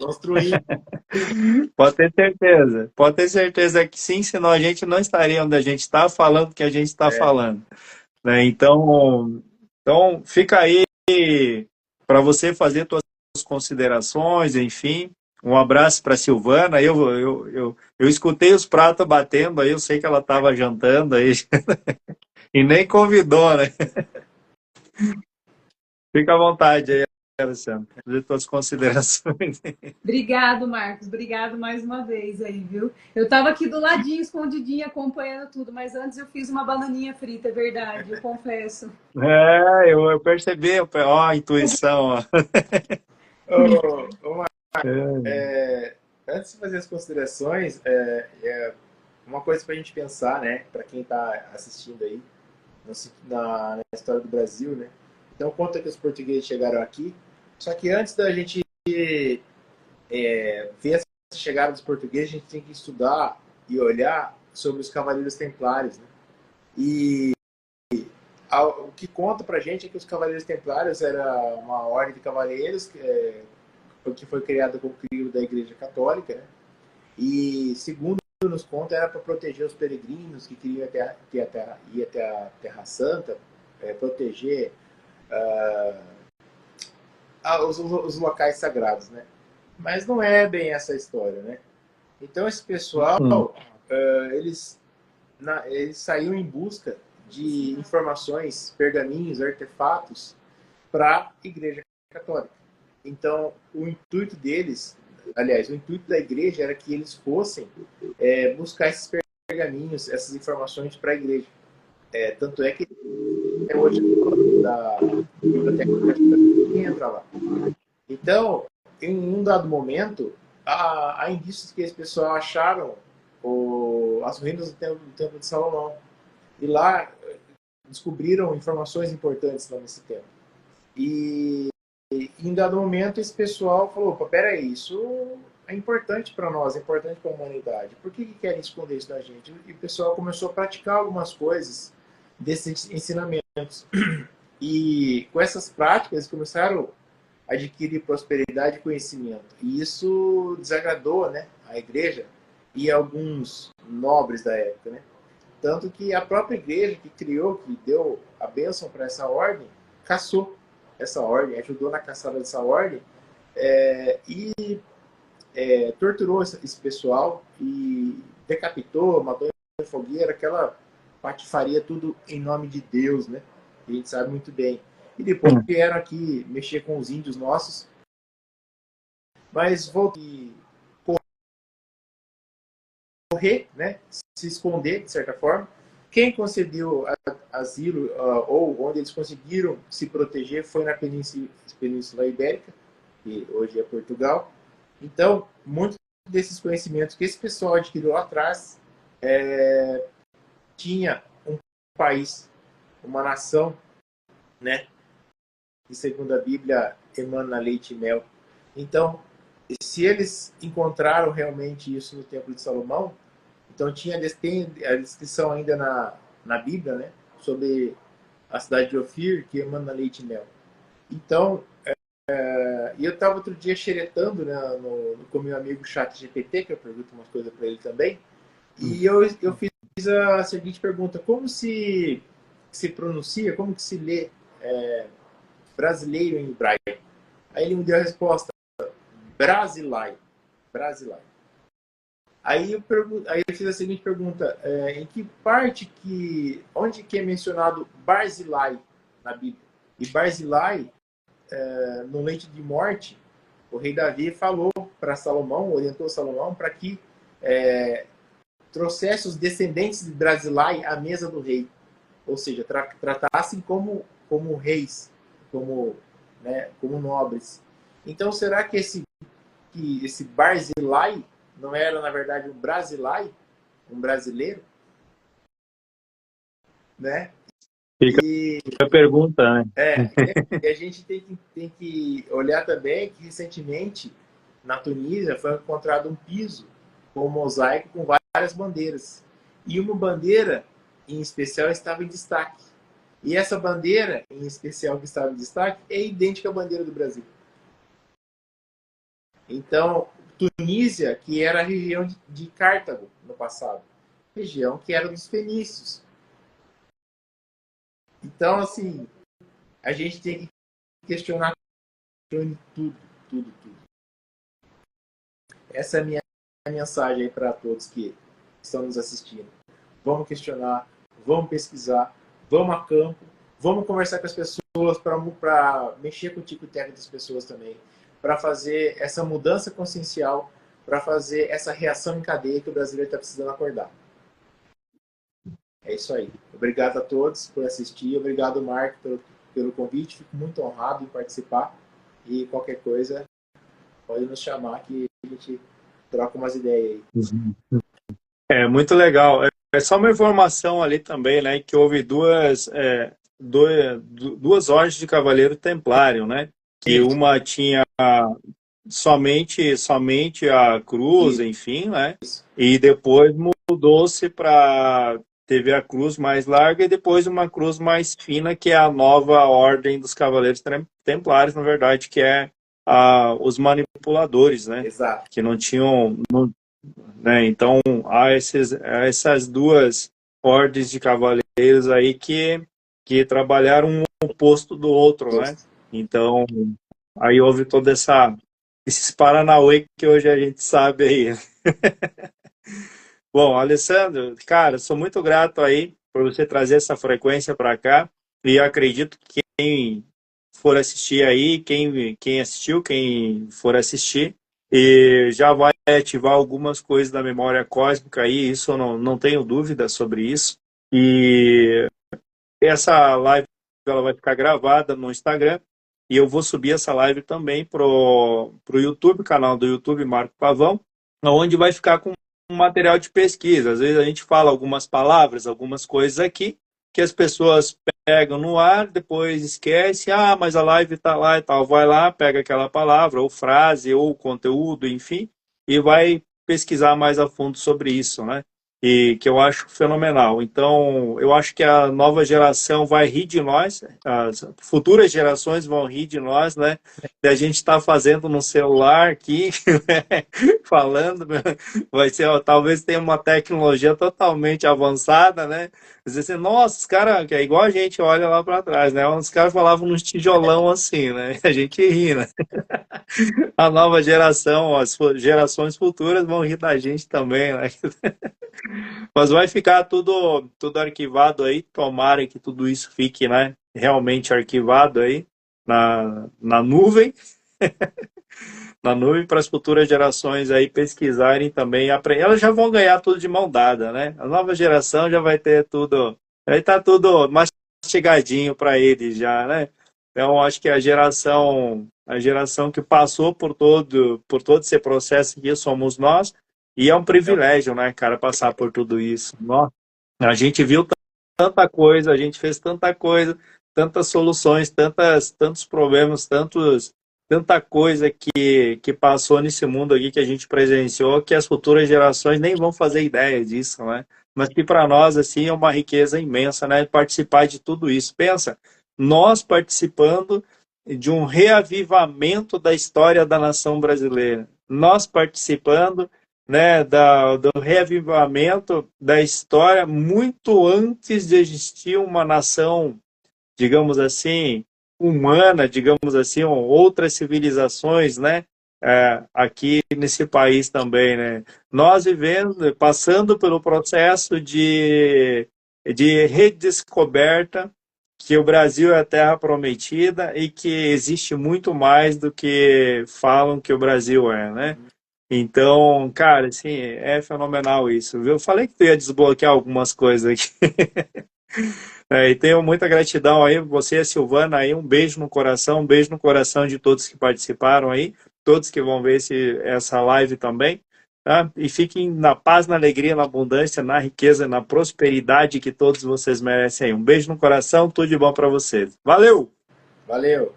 Speaker 2: Construímos.
Speaker 1: Pode ter certeza que sim, senão a gente não estaria onde a gente está falando o que a gente está falando, né? Então fica aí para você fazer suas considerações, enfim. Um abraço para Silvana. Eu escutei os pratos batendo aí, eu sei que ela estava jantando aí e nem convidou, né? Fica à vontade aí, Alessandro, fazer suas considerações.
Speaker 3: Obrigado, Marcos. Obrigado mais uma vez aí, viu? Eu estava aqui do ladinho, escondidinha, acompanhando tudo, mas antes eu fiz uma bananinha frita, é verdade, eu confesso.
Speaker 1: Eu percebi, ó, a intuição, ó.
Speaker 2: Ô,
Speaker 1: É.
Speaker 2: antes de fazer as considerações, uma coisa para a gente pensar, né? Para quem está assistindo aí, na história do Brasil, né? Então, conta que os portugueses chegaram aqui. Só que antes da gente ver essa chegada dos portugueses, a gente tem que estudar e olhar sobre os cavaleiros templários, né? E O que conta pra gente é que os Cavaleiros Templários era uma ordem de cavaleiros que foi criada com o crivo da Igreja Católica, né? E segundo nos conta era para proteger os peregrinos que queriam ir até a Terra Santa, proteger os locais sagrados, né? Mas não é bem essa história, né? Então esse pessoal, eles saíam em busca de informações, pergaminhos, artefatos para a Igreja Católica. Então, o intuito deles, aliás, o intuito da igreja era que eles fossem buscar esses pergaminhos, essas informações para a igreja. Tanto é que hoje da biblioteca ninguém entra lá. Então, em um dado momento, há indícios que esse pessoal acharam as ruínas do Templo de Salomão. E lá descobriram informações importantes lá nesse tempo. E em dado momento esse pessoal falou, opa, peraí, isso é importante para nós, é importante para a humanidade. Por que querem esconder isso da gente? E o pessoal começou a praticar algumas coisas desses ensinamentos. E com essas práticas eles começaram a adquirir prosperidade e conhecimento. E isso desagradou, né, a igreja e alguns nobres da época, né? Tanto que a própria igreja que criou, que deu a bênção para essa ordem, caçou essa ordem, ajudou na caçada dessa ordem e torturou esse pessoal e decapitou, matou em fogueira, aquela patifaria, tudo em nome de Deus, né? A gente sabe muito bem. E depois vieram aqui mexer com os índios nossos, mas voltou correr, né? Se esconder, de certa forma. Quem concedeu asilo, ou onde eles conseguiram se proteger, foi na Península Ibérica, que hoje é Portugal. Então, muitos desses conhecimentos que esse pessoal adquiriu lá atrás, tinha um país, uma nação, né? Que, segundo a Bíblia, emana leite e mel. Então, se eles encontraram realmente isso no Templo de Salomão, então tem a descrição ainda na Bíblia, né, sobre a cidade de Ofir, que emana leite e mel. Então, e eu estava outro dia xeretando, né, com meu amigo ChatGPT, que eu pergunto umas coisas para ele também, e eu fiz a seguinte pergunta: como se pronuncia, como que se lê brasileiro em hebraico? Aí ele me deu a resposta: Brasilai. Brasilai. Aí eu fiz a seguinte pergunta: em que parte onde que é mencionado Barzilai na Bíblia? E Barzilai, no leito de morte, o rei Davi falou para Salomão, orientou Salomão para que trouxesse os descendentes de Barzilai à mesa do rei, ou seja, tratassem como reis, como nobres. Então, será que esse Barzilai não era, na verdade, um Brasilai, um brasileiro? Né?
Speaker 1: Fica a pergunta, né?
Speaker 2: E a gente tem que olhar também que, recentemente, na Tunísia, foi encontrado um piso com um mosaico com várias bandeiras. E uma bandeira, em especial, estava em destaque. E essa bandeira, em especial, que estava em destaque, é idêntica à bandeira do Brasil. Então, Tunísia, que era a região de Cartago no passado, região que era dos fenícios. Então, assim, a gente tem que questionar tudo. Essa é a minha mensagem aí para todos que estão nos assistindo. Vamos questionar, vamos pesquisar, vamos a campo, vamos conversar com as pessoas para mexer com o tico-teco das pessoas também, para fazer essa mudança consciencial, para fazer essa reação em cadeia que o brasileiro está precisando acordar. É isso aí. Obrigado a todos por assistir. Obrigado, Marco, pelo convite. Fico muito honrado em participar. E qualquer coisa, pode nos chamar que a gente troca umas ideias aí.
Speaker 1: É muito legal. É só uma informação ali também, né, que houve duas ordens de Cavaleiro Templário, né? Que uma tinha somente a cruz, enfim, né? E depois mudou-se para teve a cruz mais larga e depois uma cruz mais fina, que é a nova ordem dos Cavaleiros Templários, na verdade, que é os manipuladores, né?
Speaker 2: Exato.
Speaker 1: Que não tinham... né? Então, há essas duas ordens de cavaleiros aí que trabalharam um oposto do outro, né? Então, aí houve toda esses paranauê que hoje a gente sabe aí. Bom, Alessandro, cara, sou muito grato aí por você trazer essa frequência para cá e acredito que quem for assistir aí, quem assistiu, quem for assistir, e já vai ativar algumas coisas da memória cósmica aí, isso eu não tenho dúvida sobre isso. E essa live ela vai ficar gravada no Instagram e eu vou subir essa live também pro YouTube, canal do YouTube Marco Pavão, onde vai ficar com um material de pesquisa. Às vezes a gente fala algumas palavras, algumas coisas aqui, que as pessoas pegam no ar, depois esquece, mas a live está lá e tal. Vai lá, pega aquela palavra, ou frase, ou conteúdo, enfim, e vai pesquisar mais a fundo sobre isso, né? E que eu acho fenomenal. Então, eu acho que a nova geração vai rir de nós, as futuras gerações vão rir de nós, né? E a gente está fazendo no celular aqui, né? Falando, né? Vai ser, talvez tenha uma tecnologia totalmente avançada, né? Dizer assim, nossa, os caras, que é igual a gente olha lá para trás, né? Os caras falavam nos tijolão assim, né? A gente ri, né? A nova geração, as gerações futuras vão rir da gente também, né? Mas vai ficar tudo arquivado aí, tomara que tudo isso fique, né, realmente arquivado aí na nuvem, na nuvem para as futuras gerações aí pesquisarem também, aprender. Elas já vão ganhar tudo de mão dada, né? A nova geração já vai ter tudo, vai estar tudo mastigadinho para eles já, né? Então acho que a geração que passou por todo esse processo aqui somos nós. E é um privilégio, né, cara, passar por tudo isso. Nossa, a gente viu tanta coisa, a gente fez tanta coisa, tantas soluções, tantos problemas, tanta coisa que passou nesse mundo aqui que a gente presenciou, que as futuras gerações nem vão fazer ideia disso, né? Mas que para nós, assim, é uma riqueza imensa, né, participar de tudo isso. Pensa, nós participando de um reavivamento da história da nação brasileira. Nós participando, né, do reavivamento da história muito antes de existir uma nação, digamos assim, humana, digamos assim, outras civilizações, né, aqui nesse país também, né. Nós vivendo, passando pelo processo de redescoberta que o Brasil é a terra prometida e que existe muito mais do que falam que o Brasil é, né? Então, cara, assim, é fenomenal isso, viu? Eu falei que tu ia desbloquear algumas coisas aqui. E tenho muita gratidão aí, você e a Silvana aí, um beijo no coração, um beijo no coração de todos que participaram aí, todos que vão ver essa live também, tá? E fiquem na paz, na alegria, na abundância, na riqueza, na prosperidade que todos vocês merecem aí. Um beijo no coração, tudo de bom para vocês. Valeu!
Speaker 2: Valeu!